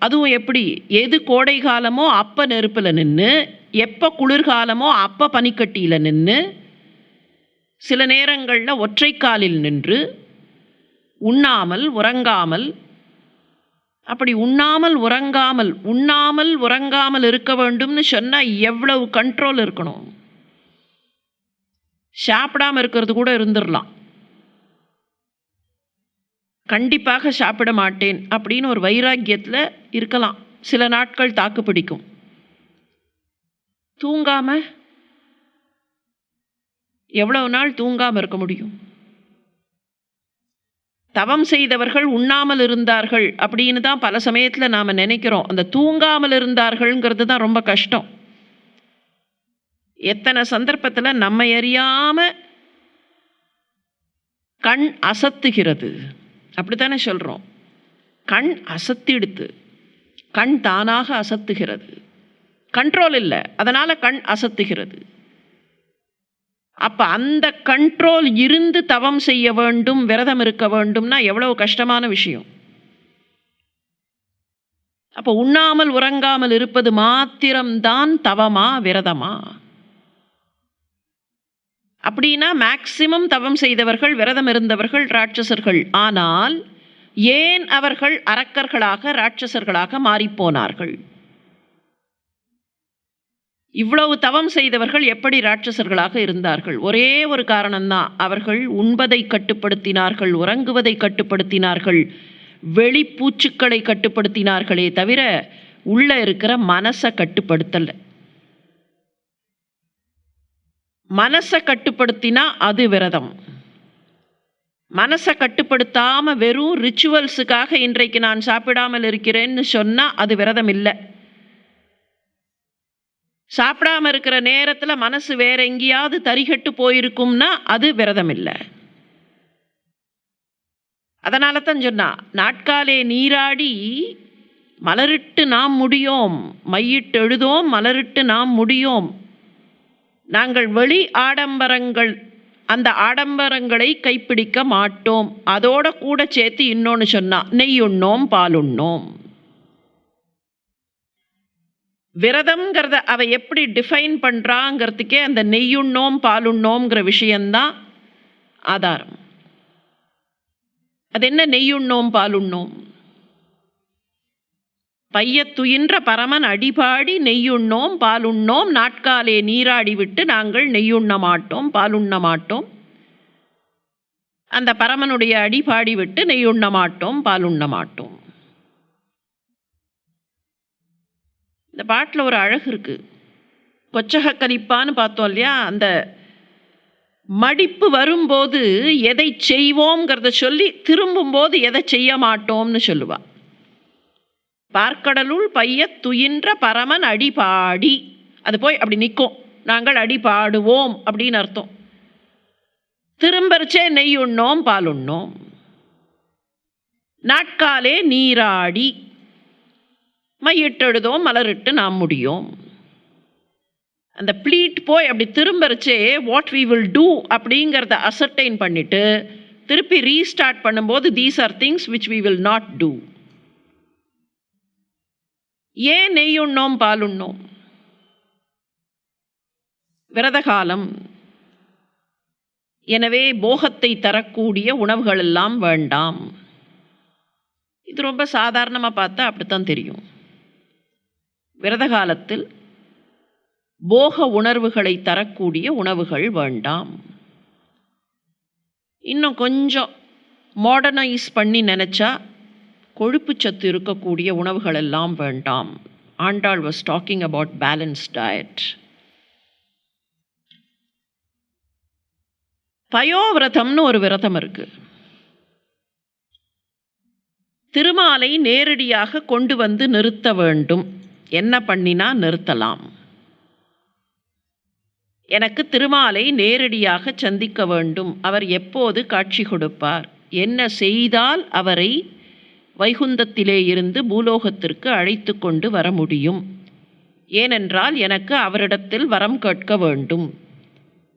அதுவும் எப்படி, எது கோடை காலமோ அப்போ நெருப்பில் நின்று, எப்போ குளிர்காலமோ அப்போ பனிக்கட்டியில் நின்று, சில நேரங்களில் ஒற்றைக்காலில் நின்று, உண்ணாமல் உறங்காமல். அப்படி உண்ணாமல் உறங்காமல் இருக்க வேண்டும்னு சொன்னால் எவ்வளவு கண்ட்ரோல் இருக்கணும். சாப்பிடாம இருக்கிறது கூட இருந்துடலாம், கண்டிப்பாக சாப்பிட மாட்டேன் அப்படின்னு ஒரு வைராக்கியத்தில் இருக்கலாம். சில நாட்கள் தாக்கு பிடிக்கும். தூங்காம எவ்வளவு நாள் தூங்காம இருக்க முடியும்? தவம் செய்தவர்கள் உண்ணாமல் இருந்தார்கள் அப்படின்னு தான் பல சமயத்தில் நாம் நினைக்கிறோம். அந்த தூங்காமல் இருந்தார்கள்ங்கிறது தான் ரொம்ப கஷ்டம். எத்தனை சந்தர்ப்பத்தில் நம்ம அறியாமல் கண் அசத்துகிறது, அப்படித்தானே சொல்கிறோம். கண் அசத்திடுத்து, கண் தானாக அசத்துகிறது, கண்ட்ரோல் இல்லை, அதனால் கண் அசத்துகிறது. அப்போ அந்த கண்ட்ரோல் இருந்து தவம் செய்ய வேண்டும், விரதம் இருக்க வேண்டும்னா எவ்வளவு கஷ்டமான விஷயம். அப்போ உண்ணாமல் உறங்காமல் இருப்பது மாத்திரம்தான் தவமா விரதமா? அப்படின்னா மேக்சிமம் தவம் செய்தவர்கள், விரதம் இருந்தவர்கள் ராட்சசர்கள். ஆனால் ஏன் அவர்கள் அரக்கர்களாக ராட்சசர்களாக மாறிப்போனார்கள்? இவ்வளவு தவம் செய்தவர்கள் எப்படி ராட்சசர்களாக இருந்தார்கள்? ஒரே ஒரு காரணம்தான், அவர்கள் உண்பதை கட்டுப்படுத்தினார்கள், உறங்குவதை கட்டுப்படுத்தினார்கள், வெளிப்பூச்சுக்களை கட்டுப்படுத்தினார்களே தவிர உள்ள இருக்கிற மனசை கட்டுப்படுத்தலை. மனசை கட்டுப்படுத்தினா அது விரதம். மனசை கட்டுப்படுத்தாமல் வெறும் ரிச்சுவல்ஸுக்காக இன்றைக்கு நான் சாப்பிடாமல் இருக்கிறேன்னு சொன்னால் அது விரதம் இல்லை. சாப்பிடாமல் இருக்கிற நேரத்தில் மனசு வேற எங்கேயாவது தரிகட்டு போயிருக்கும்னா அது விரதம் இல்லை. அதனால தான் சொன்னா, நாட்காலே நீராடி மலரிட்டு நாம் முடியோம், மையிட்டு எழுதோம் மலரிட்டு நாம் முடியோம். நாங்கள் வெளி ஆடம்பரங்கள், அந்த ஆடம்பரங்களை கைப்பிடிக்க மாட்டோம். அதோட கூட சேர்த்து இன்னொன்று சொன்னா, நெய்யுண்ணோம் பாலுண்ணோம். விரதம்ங்கிறத அவ எப்படி டிஃபைன் பண்ணுறாங்கிறதுக்கே அந்த நெய்யுண்ணோம் பாலுண்ணோங்கிற விஷயந்தான் ஆதாரம். அது என்ன நெய்யுண்ணோம் பாலுண்ணோம்? பையத்துயின்ற பரமன் அடிபாடி நெய்யுண்ணோம் பாலுண்ணோம், நாட்காலே நீராடி விட்டு நாங்கள் நெய்யுண்ண மாட்டோம் பாலுண்ண மாட்டோம். அந்த பரமனுடைய அடிபாடி விட்டு நெய்யுண்ண மாட்டோம் பாலுண்ண மாட்டோம். இந்த பாட்டில் ஒரு அழகு இருக்கு. கொச்சக கலிப்பான்னு பார்த்தோம் இல்லையா? அந்த மடிப்பு வரும்போது எதை செய்வோங்கிறத சொல்லி திரும்பும்போது எதை செய்ய மாட்டோம்னு சொல்லுவா. பார்க்கடலுள் பைய துயின்ற பரமன் அடிபாடி, அது போய் அப்படி நிற்கும், நாங்கள் அடிபாடுவோம் அப்படின்னு அர்த்தம். திரும்பரிச்சே நெய்யுண்ணோம் பாலுண்ணோம், நாட்காலே நீராடி மையிட்டெழுதோம் மலரிட்டு நாம் முடியும். அந்த ப்ளீட் போய் அப்படி திரும்பரிச்சே வாட் வி வில் டூ அப்படிங்கிறத அசர்டைன் பண்ணிட்டு திருப்பி ரீஸ்டார்ட் பண்ணும்போது these are things which we will not do. ஏன் நெய்யுண்ணோம் பாலுண்ணோம்? விரதகாலம், எனவே போகத்தை தரக்கூடிய உணவுகள் எல்லாம் வேண்டாம். இது ரொம்ப சாதாரணமாக பார்த்தா அப்படித்தான் தெரியும். விரத காலத்தில் போக உணர்வுகளை தரக்கூடிய உணவுகள் வேண்டாம். இன்னும் கொஞ்சம் மாடர்னைஸ் பண்ணி நினச்சா கொழுப்பு சத்து இருக்கக்கூடிய உணவுகள் எல்லாம் வேண்டாம். Andal was talking about balance diet. பயோவிரதம்னு ஒரு விரதம் இருக்கு. திருமாலை நேரடியாக கொண்டு வந்து நிறுத்த வேண்டும். என்ன பண்ணினா நிறுத்தலாம்? எனக்கு திருமாலை நேரடியாக சந்திக்க வேண்டும். அவர் எப்போது காட்சி கொடுப்பார்? என்ன செய்தால் அவரை வைகுந்தத்திலே இருந்து பூலோகத்திற்கு அழைத்து கொண்டு வர முடியும்? ஏனென்றால் எனக்கு அவரிடத்தில் வரம் கேட்க வேண்டும்.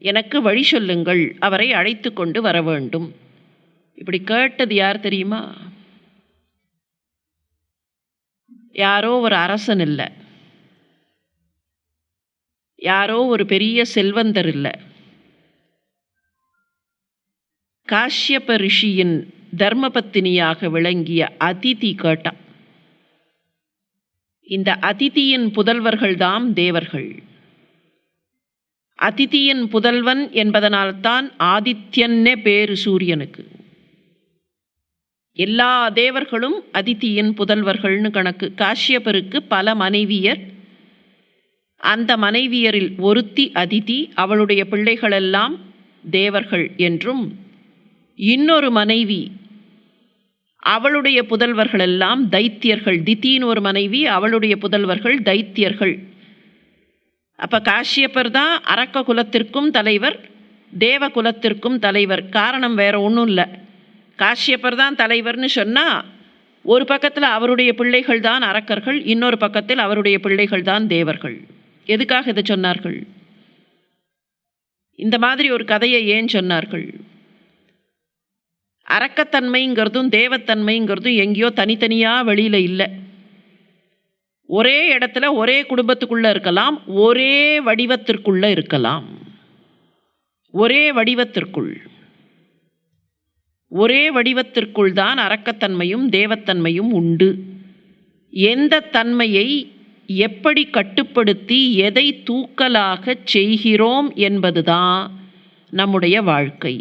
எனக்கு வழி சொல்லுங்கள், அவரை அழைத்து கொண்டு வர வேண்டும். இப்படி கேட்டது யார் தெரியுமா? யாரோ ஒரு அரசன் இல்லை, யாரோ ஒரு பெரிய செல்வந்தர் இல்லை, காஷ்யப ரிஷியின் தர்மபத்தினியாக விளங்கிய அதிதி கேட்டான். இந்த அதிதியின் புதல்வர்கள்தாம் தேவர்கள். அதிதியின் புதல்வன் என்பதனால்தான் ஆதித்யன்னே பேரு சூரியனுக்கு. எல்லா தேவர்களும் அதிதியின் புதல்வர்கள்னு கணக்கு. காஷ்யபருக்கு பல மனைவியர், அந்த மனைவியரில் ஒருத்தி அதிதி, அவளுடைய பிள்ளைகளெல்லாம் தேவர்கள் என்றும், இன்னொரு மனைவி அவளுடைய புதல்வர்கள் எல்லாம் தைத்தியர்கள். திதின்னு ஒரு மனைவி, அவளுடைய புதல்வர்கள் தைத்தியர்கள். அப்போ காஷ்யப்பர் தான் அரக்க குலத்திற்கும் தலைவர், தேவ குலத்திற்கும் தலைவர். காரணம் வேற ஒன்றும் இல்லை. காஷ்யப்பர் தான் தலைவர்னு சொன்னால் ஒரு பக்கத்தில் அவருடைய பிள்ளைகள் தான் அரக்கர்கள், இன்னொரு பக்கத்தில் அவருடைய பிள்ளைகள் தான் தேவர்கள். எதுக்காக இதை சொன்னார்கள்? இந்த மாதிரி ஒரு கதையை ஏன் சொன்னார்கள்? அரக்கத்தன்மைங்கிறதும் தேவத்தன்மைங்கிறதும் எங்கேயோ தனித்தனியாக வெளியில் இல்லை. ஒரே இடத்துல ஒரே குடும்பத்துக்குள்ளே இருக்கலாம், ஒரே வடிவத்திற்குள்ளே இருக்கலாம். ஒரே வடிவத்திற்குள் தான் அரக்கத்தன்மையும் தேவத்தன்மையும் உண்டு. எந்த தன்மையை எப்படி கட்டுப்படுத்தி எதை தூக்கலாக செய்கிறோம் என்பதுதான் நம்முடைய வாழ்க்கை.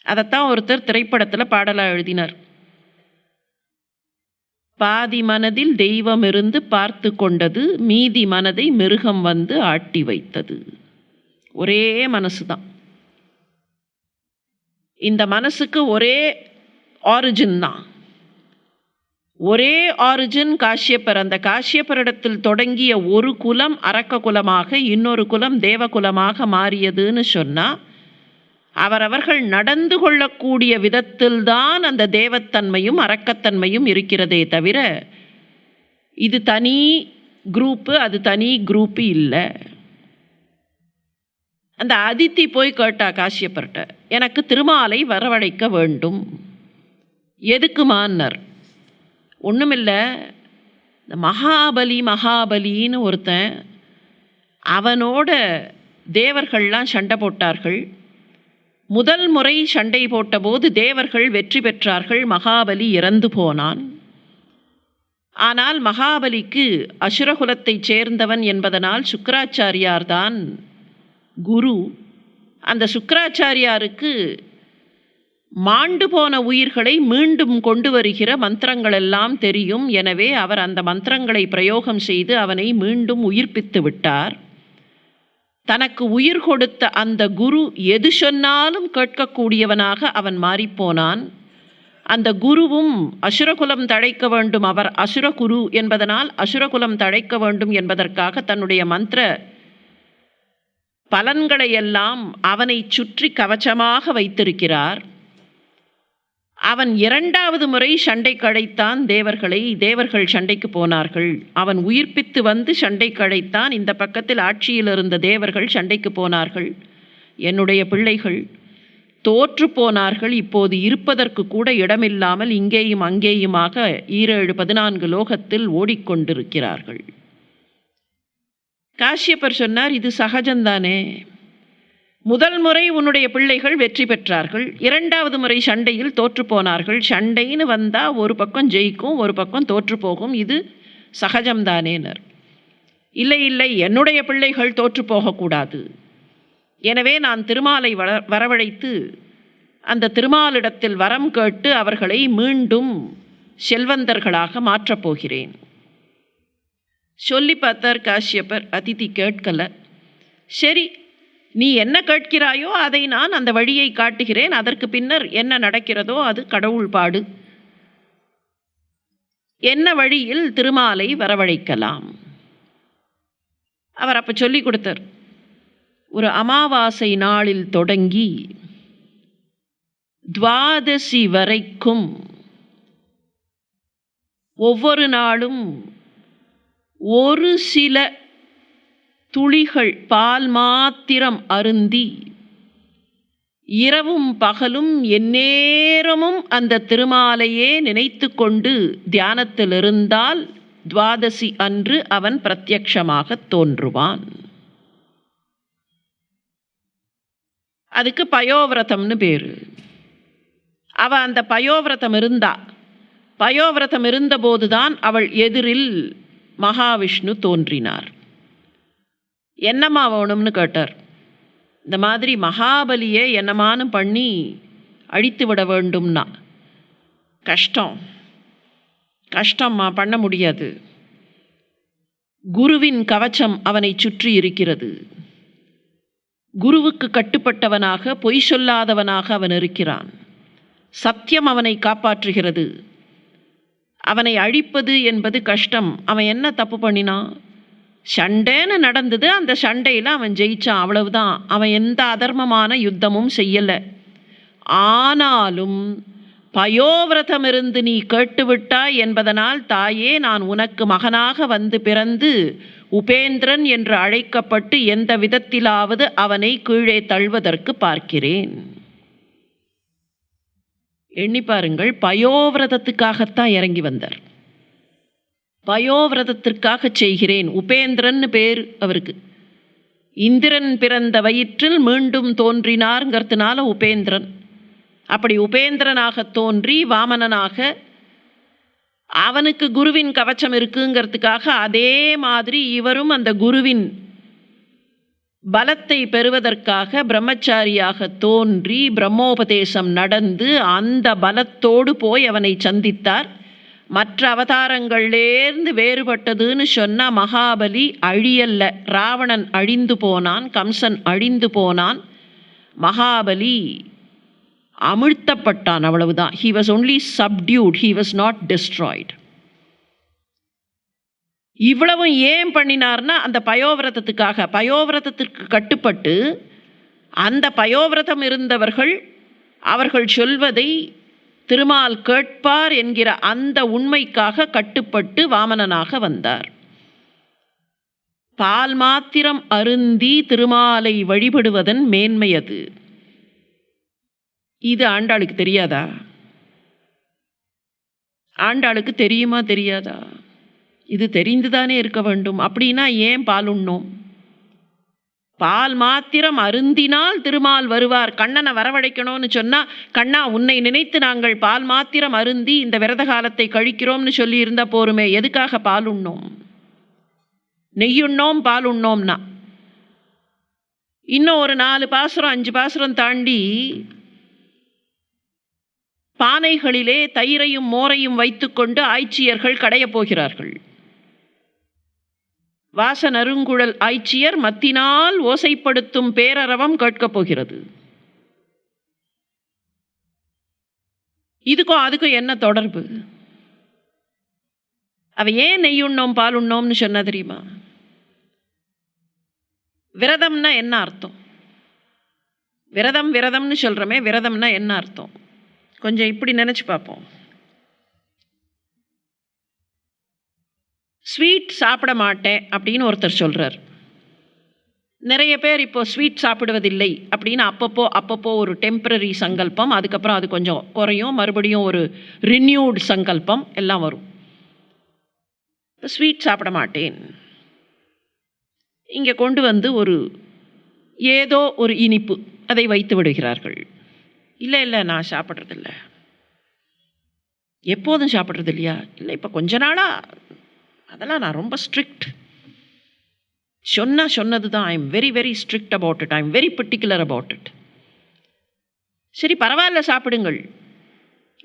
அதைத்தான் ஒருத்தர் திரைப்படத்தில் பாடலாக எழுதினார். பாதி மனதில் தெய்வம் இருந்து பார்த்து கொண்டது, மீதி மனதை மிருகம் வந்து ஆட்டி வைத்தது. ஒரே மனசு தான். இந்த மனசுக்கு ஒரே ஆரிஜின் தான். ஒரே ஆரிஜின் காஷ்யப்பர். அந்த காஷ்யப்பரிடத்தில் தொடங்கிய ஒரு குலம் அரக்க குலமாக இன்னொரு குலம் தேவகுலமாக மாறியதுன்னு சொன்னால் அவரவர்கள் நடந்து கொள்ளக்கூடிய விதத்தில்தான் அந்த தேவத்தன்மையும் அரக்கத்தன்மையும் இருக்கிறதே தவிர இது தனி குரூப்பு அது தனி குரூப்பு இல்லை. அந்த அதித்தி போய் கேட்டா காஷ்யப்பர்கிட்ட, எனக்கு திருமாலை வரவழைக்க வேண்டும். எதுக்குமான்னர்? ஒன்றுமில்லை, இந்த மகாபலின்னு ஒருத்தன், அவனோட தேவர்கள்லாம் சண்டை போட்டார்கள். முதல் முறை சண்டை போட்டபோது தேவர்கள் வெற்றி பெற்றார்கள், மகாபலி இறந்து போனான். ஆனால் மகாபலிக்கு அசுரகுலத்தைச் சேர்ந்தவன் என்பதனால் சுக்கிராச்சாரியார் தான் குரு. அந்த சுக்கிராச்சாரியாருக்கு மாண்டு போன உயிர்களை மீண்டும் கொண்டு வருகிற மந்திரங்கள் எல்லாம் தெரியும். எனவே அவர் அந்த மந்திரங்களை பிரயோகம் செய்து அவனை மீண்டும் உயிர்ப்பித்து விட்டார். தனக்கு உயிர் கொடுத்த அந்த குரு எது சொன்னாலும் கேட்கக்கூடியவனாக அவன் மாறிப்போனான். அந்த குருவும் அசுரகுலம் தழைக்க வேண்டும், அவர் அசுரகுரு என்பதனால் அசுரகுலம் தழைக்க வேண்டும் என்பதற்காக தன்னுடைய மந்திர பலன்களையெல்லாம் அவனை சுற்றி கவச்சமாக வைத்திருக்கிறார். அவன் இரண்டாவது முறை சண்டைக்கு அழைத்தான் தேவர்களை. தேவர்கள் சண்டைக்கு போனார்கள். அவன் உயிர்ப்பித்து வந்து சண்டைக்கு அழைத்தான். இந்த பக்கத்தில் ஆட்சியில் இருந்த தேவர்கள் சண்டைக்கு போனார்கள். என்னுடைய பிள்ளைகள் தோற்று போனார்கள். இப்போது இருப்பதற்கு கூட இடமில்லாமல் இங்கேயும் அங்கேயுமாக 17-14 லோகத்தில் ஓடிக்கொண்டிருக்கிறார்கள். காஷ்யப்பர் சொன்னார், இது சகஜம்தானே. முதல் முறை உன்னுடைய பிள்ளைகள் வெற்றி பெற்றார்கள், இரண்டாவது முறை சண்டையில் தோற்று போனார்கள். சண்டைன்னு வந்தால் ஒரு பக்கம் ஜெயிக்கும், ஒரு பக்கம் தோற்று போகும், இது சகஜம்தானேனர். இல்லை, என்னுடைய பிள்ளைகள் தோற்று போகக்கூடாது. எனவே நான் திருமாலை வரவழைத்து அந்த திருமாலிடத்தில் வரம் கேட்டு அவர்களை மீண்டும் செல்வந்தர்களாக மாற்றப் போகிறேன். சொல்லி பார்த்தார் காஷ்யப்பர். அதிதி கேட்கல. சரி, நீ என்ன கேட்கிறாயோ அதை நான் அந்த வழியை காட்டுகிறேன். அதற்கு பின்னர் என்ன நடக்கிறதோ அது கடவுள் பாடு. என்ன வழியில் திருமாலை வரவழைக்கலாம்? அவர் அப்போ சொல்லி கொடுத்தார். ஒரு அமாவாசை நாளில் தொடங்கி துவாதசி வரைக்கும் ஒவ்வொரு நாளும் ஒரு சில துளிகள் பால் மாத்திரம் அருந்தி இரவும் பகலும் எந்நேரமும் அந்த திருமாலையே நினைத்து கொண்டு தியானத்தில் இருந்தால் துவாதசி அன்று அவன் பிரத்யக்ஷமாக தோன்றுவான். அதுக்கு பயோவிரதம்னு பேரு. அவ அந்த பயோவிரதம் இருந்தபோதுதான் அவள் எதிரில் மகாவிஷ்ணு தோன்றினார். என்னம்மா வேணும்னு கேட்டார். இந்த மாதிரி மகாபலியை என்னமானும் பண்ணி அழித்து விட வேண்டும்னா. கஷ்டம்மா, பண்ண முடியாது. குருவின் கவச்சம் அவனை சுற்றி இருக்கிறது. குருவுக்கு கட்டுப்பட்டவனாக பொய் சொல்லாதவனாக அவன் இருக்கிறான். சத்தியம் அவனை காப்பாற்றுகிறது. அவனை அழிப்பது என்பது கஷ்டம். அவன் என்ன தப்பு பண்ணினான்? சண்டைன்னு நடந்தது, அந்த சண்டையில் அவன் ஜெயிச்சான், அவ்வளவுதான். அவன் எந்த அதர்மமான யுத்தமும் செய்யலை. ஆனாலும் பயோவிரதம் இருந்து நீ கேட்டுவிட்டாய் என்பதனால், தாயே நான் உனக்கு மகனாக வந்து பிறந்து உபேந்திரன் என்று அழைக்கப்பட்டு எந்த விதத்திலாவது அவனை கீழே தள்ளுவதற்கு பார்க்கிறேன். எண்ணி பாருங்கள், பயோவிரதத்துக்காகத்தான் இறங்கி வந்தார். பயோவிரதத்திற்காக செய்கிறேன். உபேந்திரன் பேர் அவருக்கு. இந்திரன் பிறந்த வயிற்றில் மீண்டும் தோன்றினார்ங்கிறதுனால உபேந்திரன். அப்படி உபேந்திரனாக தோன்றி வாமனனாக, அவனுக்கு குருவின் கவச்சம் இருக்குங்கிறதுக்காக அதே மாதிரி இவரும் அந்த குருவின் பலத்தை பெறுவதற்காக பிரம்மச்சாரியாக தோன்றி பிரம்மோபதேசம் நடந்து அந்த பலத்தோடு போய் அவனை சந்தித்தார். மற்ற அவதாரங்கள்லேருந்து வேறுபட்டதுன்னு சொன்னால் மகாபலி அழியல்ல. ராவணன் அழிந்து போனான், கம்சன் அழிந்து போனான், மகாபலி அமிழ்த்தப்பட்டான், அவ்வளவுதான். he was only subdued, he was not destroyed. இவ்வளவும் ஏன் பண்ணினார்னா அந்த பயோவிரதத்துக்காக. பயோவிரதத்திற்கு கட்டுப்பட்டு அந்த பயோவிரதம் இருந்தவர்கள் அவர்கள் சொல்வதை திருமால் கேட்பார் என்கிற அந்த உண்மைக்காக கட்டுப்பட்டு வாமனனாக வந்தார். பால் மாத்திரம் அருந்தி திருமாலை வழிபடுவதன் மேன்மை அது. இது ஆண்டாளுக்கு தெரியாதா? ஆண்டாளுக்கு தெரியுமா தெரியாதா? இது தெரிந்துதானே இருக்க வேண்டும். அப்படின்னா ஏன் பால் உண்ணோம்? பால் மாத்திரம் அருந்தினால் திருமால் வருவார். கண்ணனை வரவழைக்கணும்னு சொன்னால், கண்ணா உன்னை நினைத்து நாங்கள் பால் மாத்திரம் அருந்தி இந்த விரத காலத்தை கழிக்கிறோம்னு சொல்லி இருந்தா போருமே. எதுக்காக பால் உண்ணோம்? நெய்யுண்ணோம் பால் உண்ணோம்னா. இன்னும் ஒரு 4 பாசுரம் 5 பாசுரம் தாண்டி பானைகளிலே தயிரையும் மோரையும் வைத்துக்கொண்டு ஆய்ச்சியர்கள் கடையப் போகிறார்கள். வாசனருங்குழல் ஆய்ச்சியர் மத்தினால் ஓசைப்படுத்தும் பேரரவம் கேட்கப் போகிறது. இதுக்கும் அதுக்கும் என்ன தொடர்பு? அவ ஏன் நெய்யுண்ணோம் பால் உண்ணோம்னு சொன்னா தெரியுமா? விரதம்னா என்ன அர்த்தம்? விரதம்னு சொல்றோமே, விரதம்னா என்ன அர்த்தம்? கொஞ்சம் இப்படி நினைச்சு பார்ப்போம். ஸ்வீட் சாப்பிட மாட்டேன் அப்படின்னு ஒருத்தர் சொல்றார். நிறைய பேர் இப்போ ஸ்வீட் சாப்பிடுவதில்லை அப்படின்னு அப்பப்போ ஒரு டெம்பரரி சங்கல்பம், அதுக்கப்புறம் அது கொஞ்சம் குறையும், மறுபடியும் ஒரு ரினியூட் சங்கல்பம் எல்லாம் வரும். இப்போ ஸ்வீட் சாப்பிட மாட்டேன், இங்கே கொண்டு வந்து ஏதோ ஒரு இனிப்பு அதை வைத்து விடுகிறார்கள். இல்லை நான் சாப்பிட்றதில்ல. எப்போதும் சாப்பிட்றது இல்லையா? இல்லை இப்போ கொஞ்ச நாளாக. அதெல்லாம் நான் ரொம்ப ஸ்ட்ரிக்ட். சொன்னது தான். I am very very strict about it. I am very particular about it. சரி பரவாயில்ல சாப்பிடுங்கள்.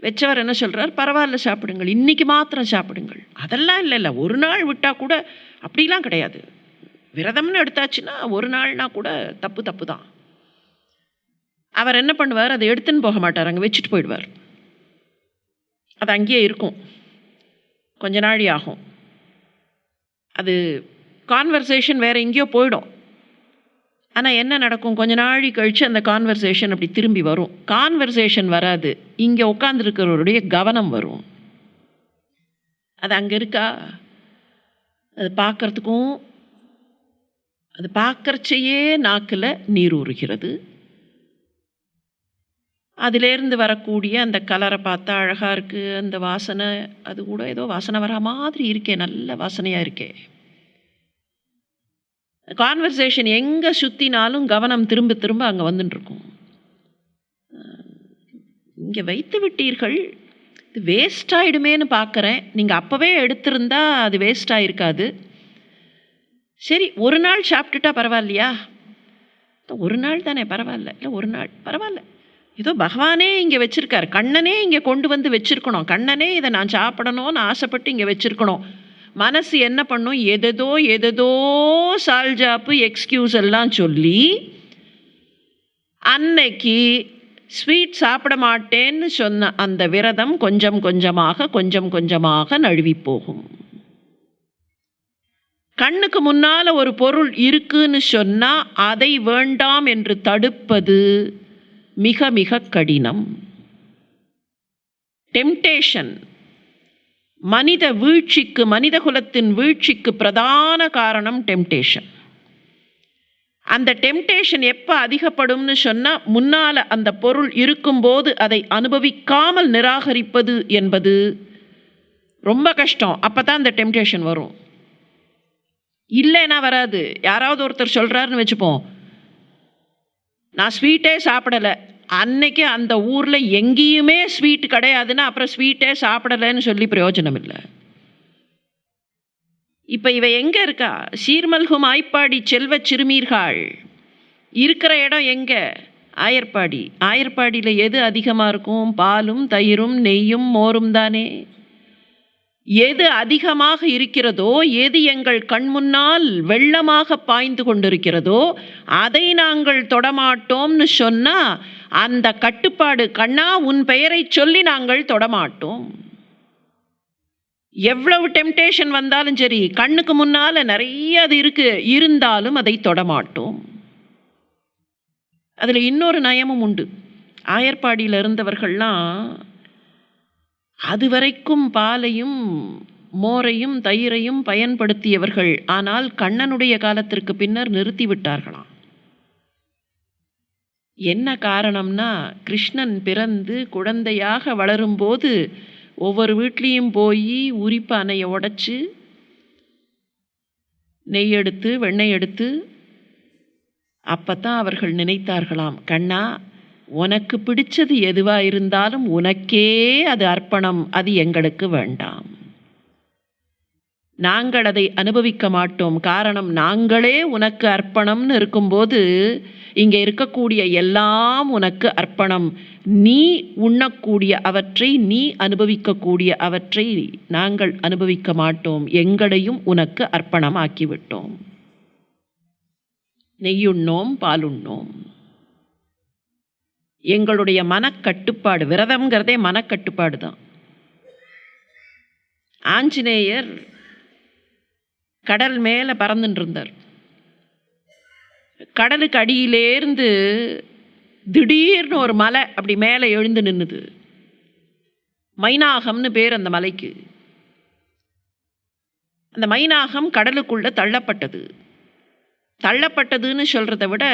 வச்சவர் என்ன சொல்கிறார்? பரவாயில்ல சாப்பிடுங்கள், இன்னைக்கு மாத்திரம் சாப்பிடுங்கள். அதெல்லாம் இல்லை, ஒரு நாள் விட்டால் கூட அப்படிலாம் கிடையாது. விரதம்னு எடுத்தாச்சுன்னா ஒரு நாள்னா கூட தப்பு தான். அவர் என்ன பண்ணுவார்? அதை எடுத்துன்னு போக மாட்டார், அங்கே வச்சுட்டு போயிடுவார். அது அங்கேயே இருக்கும், கொஞ்ச நாழி ஆகும். அது கான்வர்சேஷன் வேறு எங்கேயோ போயிடும். ஆனால் என்ன நடக்கும்? கொஞ்ச நாழி கழித்து அந்த கான்வர்சேஷன் அப்படி திரும்பி வரும். கான்வர்சேஷன் வராது, இங்கே உட்காந்துருக்கிறவருடைய கவனம் வரும். அது அங்கே இருக்கா? அது பார்க்குறதுக்கும், அது பார்க்கறச்சையே நாக்கில் நீர் ஊறுகிறது. அதிலேருந்து வரக்கூடிய அந்த கலரை பார்த்தா அழகாக இருக்குது, அந்த வாசனை, அது கூட ஏதோ வாசனை வரா மாதிரி இருக்கே, நல்ல வாசனையாக இருக்கே. கான்வர்சேஷன் எங்கே சுற்றினாலும் கவனம் திரும்ப அங்கே வந்துட்டுருக்கும். இங்கே வைத்து விட்டீர்கள், இது வேஸ்ட் ஆகிடுமேன்னு பார்க்குறேன். நீங்கள் அப்போவே எடுத்திருந்தா அது வேஸ்ட் ஆகிருக்காது. சரி ஒரு நாள் சாப்பிட்டுட்டா பரவாயில்லையா? ஒரு நாள் தானே, பரவாயில்ல. இல்லை ஒரு நாள் பரவாயில்ல. ஏதோ பகவானே இங்கே வச்சுருக்கார், கண்ணனே இங்கே கொண்டு வந்து வச்சுருக்கணும், கண்ணனே இதை நான் சாப்பிடணும்னு ஆசைப்பட்டு இங்கே வச்சுருக்கணும். மனசு என்ன பண்ணும்? எதோ சால்ஜாப்பு எக்ஸ்கியூஸ் எல்லாம் சொல்லி அன்னைக்கு ஸ்வீட் சாப்பிட மாட்டேன்னு சொன்ன அந்த விரதம் கொஞ்சம் கொஞ்சமாக நழுவி போகும். கண்ணுக்கு முன்னால ஒரு பொருள் இருக்குன்னு சொன்னா அதை வேண்டாம் என்று தடுப்பது மிக மிக கடினம். டெம்டேஷன் மனித வீழ்ச்சிக்கு, மனித குலத்தின் வீழ்ச்சிக்கு பிரதான காரணம் டெம்டேஷன். அந்த டெம்டேஷன் எப்போ அதிகப்படும்னு சொன்னால், முன்னால் அந்த பொருள் இருக்கும்போது அதை அனுபவிக்காமல் நிராகரிப்பது என்பது ரொம்ப கஷ்டம். அப்போ தான் அந்த டெம்டேஷன் வரும். இல்லைன்னா வராது. யாராவது ஒருத்தர் சொல்கிறாருன்னு வச்சுப்போம், நான் ஸ்வீட்டே சாப்பிடலை, அன்னைக்கு அந்த ஊரில் எங்கேயுமே ஸ்வீட் கிடையாதுன்னா அப்புறம் ஸ்வீட்டே சாப்பிடலைன்னு சொல்லி பிரயோஜனம் இல்லை. இப்போ இவ எங்கே இருக்கா? சீர்மல்கும் ஆய்ப்பாடி செல்வ சிறுமீர்கள் இருக்கிற இடம் எங்கே? ஆயர்பாடி. ஆயர்பாடியில் எது அதிகமாக இருக்கும்? பாலும் தயிரும் நெய்யும் மோரும் தானே. எது அதிகமாக இருக்கிறதோ, எது எங்கள் கண் முன்னால் வெள்ளமாக பாய்ந்து கொண்டிருக்கிறதோ அதை நாங்கள் தொடமாட்டோம்னு சொன்னால் அந்த கட்டுப்பாடு, கண்ணா உன் பெயரை சொல்லி நாங்கள் தொடமாட்டோம். எவ்வளவு டெம்டேஷன் வந்தாலும் சரி, கண்ணுக்கு முன்னால் நிறைய அது இருக்கு, இருந்தாலும் அதை தொடமாட்டோம். அதில் இன்னொரு நயமும் உண்டு. ஆயர்பாடியில் இருந்தவர்கள்லாம் அதுவரைக்கும் பாலையும் மோரையும் தயிரையும் பயன்படுத்தியவர்கள். ஆனால் கண்ணனுடைய காலத்திற்கு பின்னர் நிறுத்திவிட்டார்களாம். என்ன காரணம்னா, கிருஷ்ணன் பிறந்து குழந்தையாக வளரும்போது ஒவ்வொரு வீட்லேயும் போய் உரிப்பானையை உடைச்சி நெய் எடுத்து வெண்ணெய் எடுத்து, அப்போ தான் அவர்கள் நினைத்தார்களாம், கண்ணா உனக்கு பிடிச்சது எதுவாக இருந்தாலும் உனக்கே அது அர்ப்பணம், அது எங்களுக்கு வேண்டாம், நாங்கள் அதை அனுபவிக்க மாட்டோம். காரணம், நாங்களே உனக்கு அர்ப்பணம்னு இருக்கும்போது இங்கே இருக்கக்கூடிய எல்லாம் உனக்கு அர்ப்பணம். நீ உண்ணக்கூடிய அவற்றை, நீ அனுபவிக்கக்கூடிய அவற்றை நாங்கள் அனுபவிக்க மாட்டோம், எங்களையும் உனக்கு அர்ப்பணம் ஆக்கிவிட்டோம். நெய்யுண்ணோம், பாலுண்ணோம். எங்களுடைய மனக்கட்டுப்பாடு, விரதம்ங்கிறதே மனக்கட்டுப்பாடு தான். ஆஞ்சநேயர் கடல் மேலே பறந்துட்டு இருந்தார். கடலுக்கு அடியிலேருந்து திடீர்னு ஒரு மலை அப்படி மேலே எழுந்து நின்னுது. மைனாகம்னு பேர் அந்த மலைக்கு. அந்த மைனாகம் கடலுக்குள்ள தள்ளப்பட்டது. தள்ளப்பட்டதுன்னு சொல்கிறத விட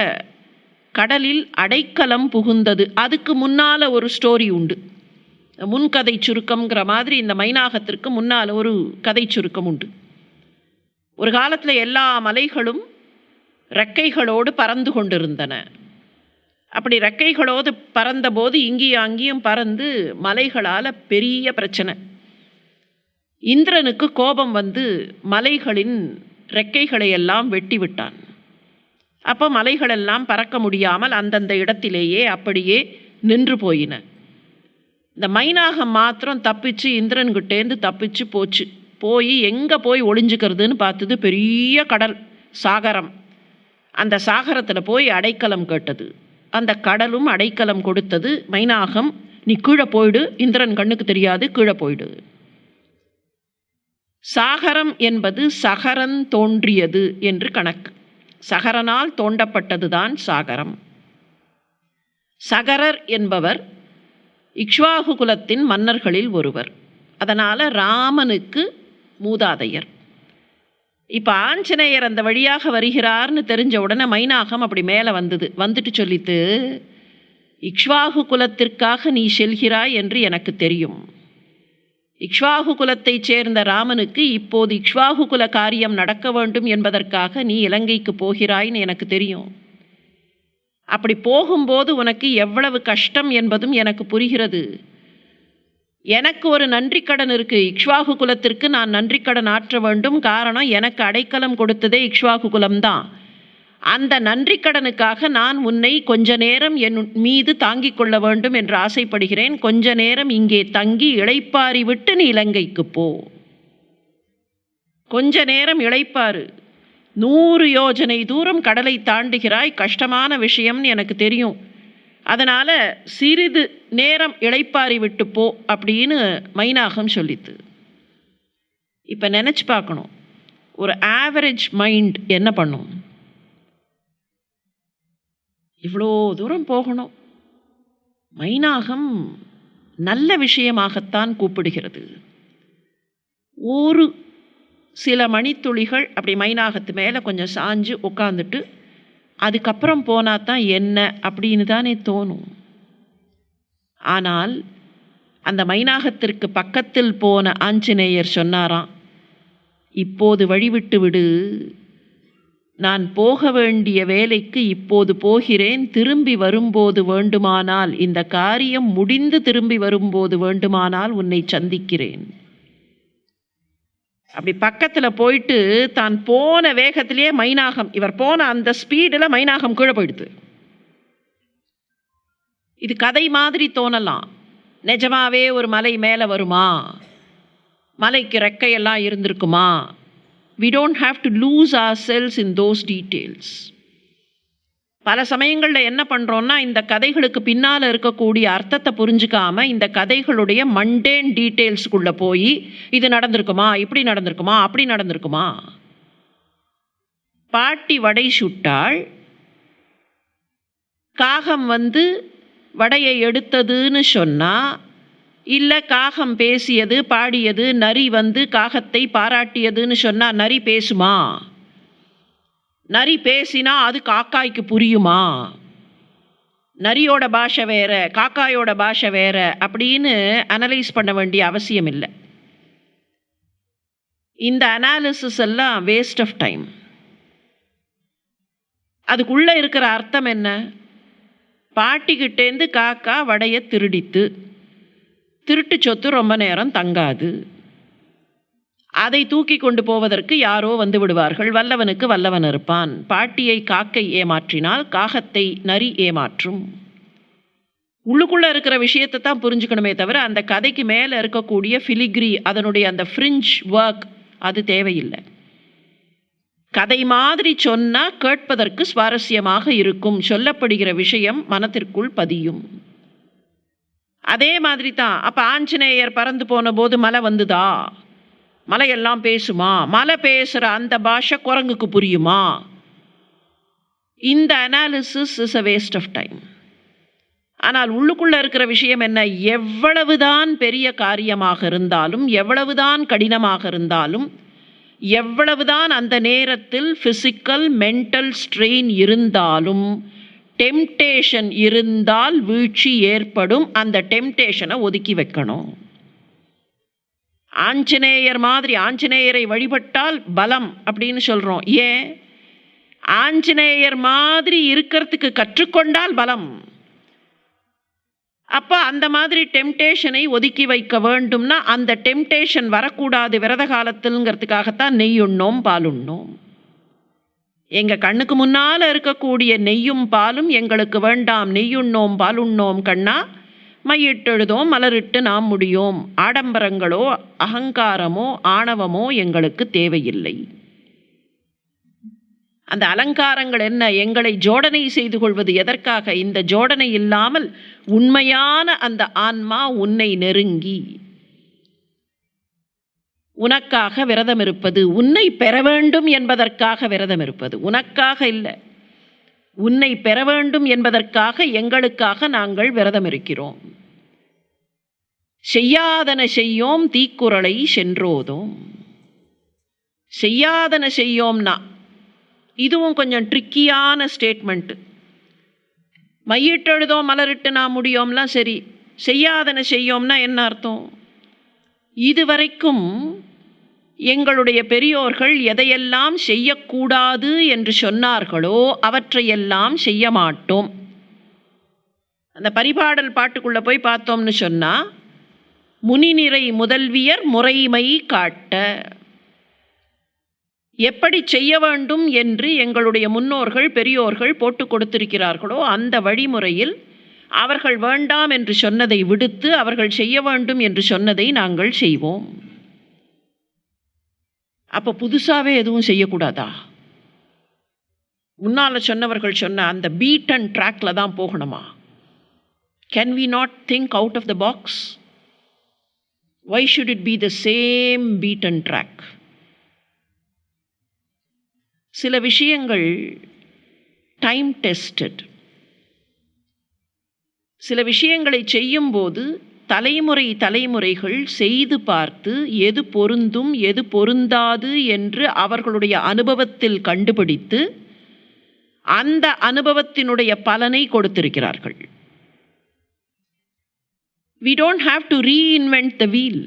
கடலில் அடைக்கலம் புகுந்தது. அதுக்கு முன்னால் ஒரு ஸ்டோரி உண்டு, முன்கதை சுருக்கம்ங்கிற மாதிரி. இந்த மைனாகத்திற்கு முன்னால் ஒரு கதை சுருக்கம் உண்டு. ஒரு காலத்தில் எல்லா மலைகளும் ரெக்கைகளோடு பறந்து கொண்டிருந்தன. அப்படி ரெக்கைகளோடு பறந்தபோது இங்கேயும் அங்கேயும் பறந்து மலைகளால் பெரிய பிரச்சனை. இந்திரனுக்கு கோபம் வந்து மலைகளின் ரெக்கைகளை எல்லாம் வெட்டி விட்டான். அப்போ மலைகளெல்லாம் பறக்க முடியாமல் அந்தந்த இடத்திலேயே அப்படியே நின்று போயின. இந்த மைனாகம் மாத்திரம் தப்பிச்சு இந்திரன்கிட்டேருந்து தப்பிச்சு போச்சு. போய் எங்கே போய் ஒளிஞ்சுக்கிறதுன்னு பார்த்தது பெரிய கடல் சாகரம். அந்த சாகரத்தில் போய் அடைக்கலம் கேட்டது. அந்த கடலும் அடைக்கலம் கொடுத்தது. மைனாகம், நீ கீழே போயிடு, இந்திரன் கண்ணுக்கு தெரியாது, கீழே போயிடு. சாகரம் என்பது சகரன் தோன்றியது என்று கணக்கு. சகரனால் தோண்டப்பட்டதுதான் சாகரம். சகரர் என்பவர் இக்ஷ்வாகு குலத்தின் மன்னர்களில் ஒருவர். அதனால் ராமனுக்கு மூதாதையர். இப்போ ஆஞ்சநேயர் அந்த வழியாக வருகிறார்னு தெரிஞ்ச உடனே மைனாகம் அப்படி மேலே வந்துட்டு சொல்லித்து, இக்ஷ்வாகு குலத்திற்காக நீ செல்கிறாய் என்று எனக்கு தெரியும். இக்ஷ்வாகு குலத்தைச் சேர்ந்த ராமனுக்கு இப்போது இக்ஷ்வாகு குல காரியம் நடக்க வேண்டும் என்பதற்காக நீ இலங்கைக்கு போகிறாய்ன்னு எனக்கு தெரியும். அப்படி போகும்போது உனக்கு எவ்வளவு கஷ்டம் என்பதும் எனக்கு புரிகிறது. எனக்கு ஒரு நன்றி கடன் இருக்குது. இக்ஷ்வாகு குலத்திற்கு நான் நன்றி கடன் ஆற்ற வேண்டும். காரணம், எனக்கு அடைக்கலம் கொடுத்ததே இக்ஷ்வாகு குலம்தான். அந்த நன்றி கடனுக்காக நான் உன்னை கொஞ்ச நேரம் என் மீது தாங்கிக் கொள்ள வேண்டும் என்று ஆசைப்படுகிறேன். கொஞ்ச நேரம் இங்கே தங்கி இளைப்பாரி விட்டு நீ இலங்கைக்கு போ. கொஞ்ச நேரம் இளைப்பாறு. 100 யோஜனை தூரம் கடலை தாண்டுகிறாய், கஷ்டமான விஷயம்னு எனக்கு தெரியும். அதனால் சிறிது நேரம் இளைப்பாரி விட்டு போ அப்படின்னு மைனாகம் சொல்லித்து. இப்போ நினச்சி பார்க்கணும், ஒரு ஆவரேஜ் மைண்ட் என்ன பண்ணும்? இவ்வளோ தூரம் போகணும். மைனாகம் நல்ல விஷயமாகத்தான் கூப்பிடுகிறது. ஒரு சில மணித்துளிகள் அப்படி மைனாகத்து மேலே கொஞ்சம் சாஞ்சு உட்காந்துட்டு அதுக்கப்புறம் போனால் தான் என்ன அப்படின்னு தானே தோணும். ஆனால் அந்த மைனாகத்திற்கு பக்கத்தில் போன ஆஞ்சநேயர் சொன்னாராம், இப்போது வழிவிட்டு விடு, நான் போக வேண்டிய வேலைக்கு இப்போது போகிறேன், திரும்பி வரும்போது வேண்டுமானால், இந்த காரியம் முடிந்து திரும்பி வரும்போது வேண்டுமானால் உன்னை சந்திக்கிறேன். அப்படி பக்கத்தில் போயிட்டு தான் போன வேகத்திலேயே மைனாகம், இவர் போன அந்த ஸ்பீடில் மைனாகம் கீழே போயிடுது. இது கதை மாதிரி தோணலாம், நிஜமாவே ஒரு மலை மேலே வருமா, மலைக்கு ரெக்கையெல்லாம் இருந்திருக்குமா? We don't have to lose ourselves in those details. பல சமயங்களில் என்ன பண்ணுறோன்னா, இந்த கதைகளுக்கு பின்னால் இருக்கக்கூடிய அர்த்தத்தை புரிஞ்சுக்காம இந்த கதைகளுடைய மண்டேன் டீட்டெயில்ஸுக்குள்ளே போய் இது நடந்திருக்குமா, இப்படி நடந்திருக்குமா, அப்படி நடந்திருக்குமா. பாட்டி வடை சுட்டாள், காகம் வடையை எடுத்ததுன்னு சொன்னால், இல்லை காகம் பேசியது பாடியது, நரி காகத்தை பாராட்டியதுன்னு சொன்னால் நரி பேசுமா? நரி பேசினா அது காக்காய்க்கு புரியுமா? நரியோட பாஷை வேற, காக்காயோட பாஷை வேற அப்படின்னு அனலைஸ் பண்ண வேண்டிய அவசியம் இல்லை. இந்த அனாலிசிஸ் எல்லாம் வேஸ்ட் ஆஃப் டைம். அதுக்குள்ளே இருக்கிற அர்த்தம் என்ன? பாட்டிக்கிட்டேருந்து காக்கா வடையை திருடித்து, திருட்டு சொத்து ரொம்ப நேரம் தங்காது, அதை தூக்கி கொண்டு போவதற்கு யாரோ வந்து விடுவார்கள், வல்லவனுக்கு வல்லவன் இருப்பான். பாட்டியை காக்கை ஏமாற்றினால் காகத்தை நரி ஏமாற்றும். உள்ளுக்குள்ளே இருக்கிற விஷயத்தை தான் புரிஞ்சுக்கணுமே தவிர அந்த கதைக்கு மேலே இருக்கக்கூடிய ஃபிலிக்ரி, அதனுடைய அந்த ஃப்ரிஞ்ச் ஒர்க் அது தேவையில்லை. கதை மாதிரி சொன்னால் கேட்பதற்கு சுவாரஸ்யமாக இருக்கும், சொல்லப்படுகிற விஷயம் மனத்திற்குள் பதியும். அதே மாதிரி தான் அப்போ ஆஞ்சநேயர் பறந்து போன போது மலை வந்துதா? மலையெல்லாம் பேசுமா? மலை பேசுகிற அந்த பாஷை குரங்குக்கு புரியுமா? இந்த analysis is a waste of time. ஆனால் உள்ளுக்குள்ளே இருக்கிற விஷயம் என்ன? எவ்வளவுதான் பெரிய காரியமாக இருந்தாலும், எவ்வளவுதான் கடினமாக இருந்தாலும், எவ்வளவுதான் அந்த நேரத்தில் ஃபிசிக்கல் மென்டல் ஸ்ட்ரெயின் இருந்தாலும், டெம்டேஷன் இருந்தால் வீழ்ச்சி ஏற்படும். அந்த டெம்டேஷனை ஒதுக்கி வைக்கணும். ஆஞ்சநேயர் மாதிரி ஆஞ்சநேயரை வழிபட்டால் பலம் அப்படின்னு சொல்கிறோம். ஏன்? ஆஞ்சநேயர் மாதிரி இருக்கிறதுக்கு கற்றுக்கொண்டால் பலம். அப்போ அந்த மாதிரி டெம்டேஷனை ஒதுக்கி வைக்க வேண்டும்னா அந்த டெம்டேஷன் வரக்கூடாது விரத காலத்தில்ங்கிறதுக்காகத்தான் நெய் உண்ணோம், பால் உண்ணோம். எங்கள் கண்ணுக்கு முன்னால் இருக்கக்கூடிய நெய்யும் பாலும் எங்களுக்கு வேண்டாம். நெய்யுண்ணோம் பாலுண்ணோம் கண்ணா, மையிட்டெழுதோம் மலரிட்டு நாம் முடியோம். ஆடம்பரங்களோ அகங்காரமோ ஆணவமோ எங்களுக்கு தேவையில்லை. அந்த அலங்காரங்கள் என்ன? எங்களை ஜோடனை செய்து கொள்வது எதற்காக? இந்த ஜோடனை இல்லாமல் உண்மையான அந்த ஆன்மா உன்னை நெருங்கி உனக்காக விரதம் இருப்பது, உன்னை பெற வேண்டும் என்பதற்காக விரதம் இருப்பது, உனக்காக இல்லை, உன்னை பெற வேண்டும் என்பதற்காக எங்களுக்காக நாங்கள் விரதம் இருக்கிறோம். செய்யாதன செய்யோம் தீக்குறளை சென்றோதோம். செய்யாதன செய்யோம்னா இதுவும் கொஞ்சம் ட்ரிக்கியான ஸ்டேட்மெண்ட்டு. மையிட்டெழுதோம் மலரிட்டு நாம் முடியோம்லாம் சரி, செய்யாதன செய்யோம்னா என்ன அர்த்தம்? இதுவரைக்கும் எங்களுடைய பெரியோர்கள் எதையெல்லாம் செய்யக்கூடாது என்று சொன்னார்களோ அவற்றையெல்லாம் செய்ய மாட்டோம். அந்த பரிபாடல் பாட்டுக்குள்ளே போய் பார்த்தோம்னு சொன்னால், முனிநிறை முதல்வியர் முறைமை காட்ட, எப்படி செய்ய வேண்டும் என்று எங்களுடைய முன்னோர்கள் பெரியோர்கள் போட்டு கொடுத்திருக்கிறார்களோ அந்த வழிமுறையில் அவர்கள் வேண்டாம் என்று சொன்னதை விடுத்து அவர்கள் செய்ய வேண்டும் என்று சொன்னதை நாங்கள் செய்வோம். அப்போ புதுசாகவே எதுவும் செய்யக்கூடாதா? முன்னால் சொன்னவர்கள் சொன்ன அந்த பீட் அண்ட் ட்ராக்ல தான் போகணுமா? Can we not think out of the box? Why should it be the same beaten track? சில விஷயங்கள் டைம் டெஸ்டட். சில விஷயங்களை செய்யும்போது தலைமுறைகள் செய்து பார்த்து எது பொருந்தும் எது பொருந்தாது என்று அவர்களுடைய அனுபவத்தில் கண்டுபிடித்து அந்த அனுபவத்தினுடைய பலனை கொடுத்திருக்கிறார்கள். We don't have to reinvent the wheel.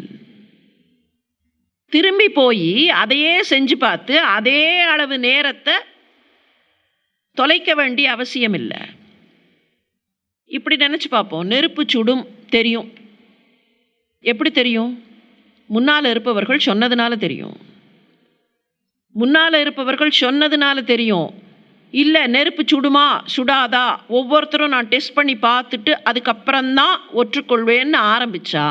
திரும்பி போய் அதையே செஞ்சு பார்த்து அதே அளவு நேரத்தை தொலைக்க வேண்டிய அவசியம் இல்லை. இப்படி நினச்சி பார்ப்போம். நெருப்பு சுடும் தெரியும். எப்படி தெரியும்? முன்னால் இருப்பவர்கள் சொன்னதுனால தெரியும். முன்னால் இருப்பவர்கள் சொன்னதுனால தெரியும். இல்லை நெருப்பு சுடுமா சுடாதா ஒவ்வொருத்தரும் நான் டெஸ்ட் பண்ணி பார்த்துட்டு அதுக்கப்புறம்தான் ஒற்றுக்கொள்வேன்னு ஆரம்பித்தா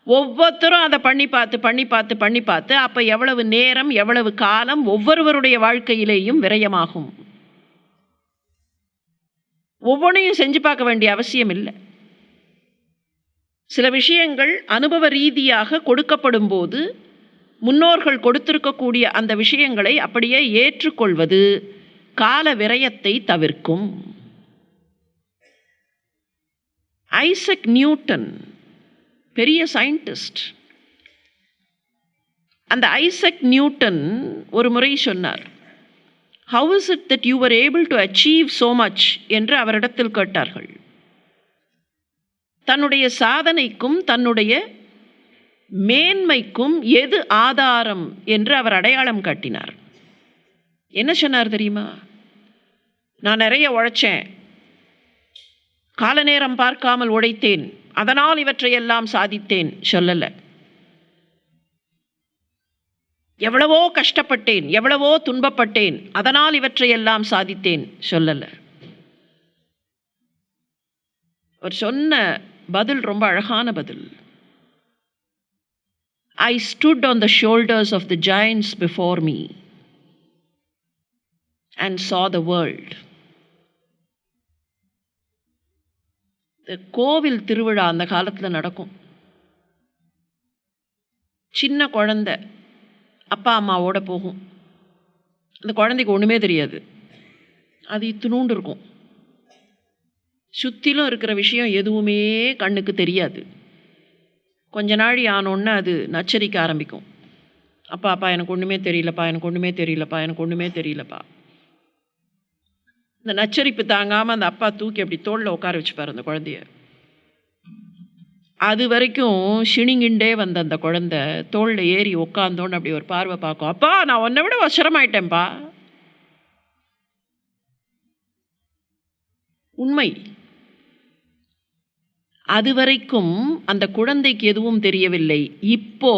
ஒவ்வொருத்தரும் அதை பண்ணி பார்த்து அப்போ எவ்வளவு நேரம் எவ்வளவு காலம் ஒவ்வொருவருடைய வாழ்க்கையிலேயும் விரயமாகும். ஒவ்வொன்றையும் செஞ்சு பார்க்க வேண்டிய அவசியம் இல்லை. சில விஷயங்கள் அனுபவ ரீதியாக கொடுக்கப்படும் போது முன்னோர்கள் கொடுத்திருக்கக்கூடிய அந்த விஷயங்களை அப்படியே ஏற்றுக்கொள்வது கால விரயத்தை தவிர்க்கும். ஐசக் நியூட்டன் பெரிய சயின்டிஸ்ட். அந்த ஐசக் நியூட்டன் ஒரு முறை சொன்னார், "How is it that you were able to achieve so much?" என்று அவரிடத்தில் கேட்டார்கள். தன்னுடைய சாதனைக்கும் தன்னுடைய மேன்மைக்கும் எது ஆதாரம் என்று அவர் அடையாளம் காட்டினார். என்ன சொன்னார் தெரியுமா? நான் நிறைய உழைச்சேன், கால நேரம் பார்க்காமல் உழைத்தேன், அதனால் இவற்றையெல்லாம் சாதித்தேன் சொல்லல. எவ்வளவோ கஷ்டப்பட்டேன், எவ்வளவோ துன்பப்பட்டேன், அதனால் இவற்றையெல்லாம் சாதித்தேன் சொல்லல. அவர் சொன்ன பதில் ரொம்ப அழகான பதில். I stood on the shoulders of the giants before me and saw the world. இந்த கோவில் திருவிழா அந்த காலத்தில் நடக்கும். சின்ன குழந்தை அப்பா அம்மாவோட போகும். அந்த குழந்தைக்கு ஒன்றுமே தெரியாது, அது இத்தினூண்டு இருக்கும். சுற்றிலும் இருக்கிற விஷயம் எதுவுமே கண்ணுக்கு தெரியாது. கொஞ்ச நாள் ஆனோன்னு அது நச்சரிக்க ஆரம்பிக்கும். அப்பா எனக்கு ஒன்றுமே தெரியலப்பா, எனக்கு ஒன்றுமே தெரியலப்பா, எனக்கு ஒன்றுமே தெரியலப்பா. இந்த நச்சரிப்பு தாங்காமல் அந்த அப்பா தூக்கி அப்படி தோளில் உட்கார வச்சுப்பார் அந்த குழந்தைய. அது வரைக்கும் சிணிங்கிண்டே வந்த அந்த குழந்தை தோளில் ஏறி உட்காந்தோன்னு அப்படி ஒரு பார்வை பார்க்கும். அப்பா நான் உன்னை விட வசரமாயிட்டேன்ப்பா. உண்மை. அதுவரைக்கும் அந்த குழந்தைக்கு எதுவும் தெரியவில்லை. இப்போ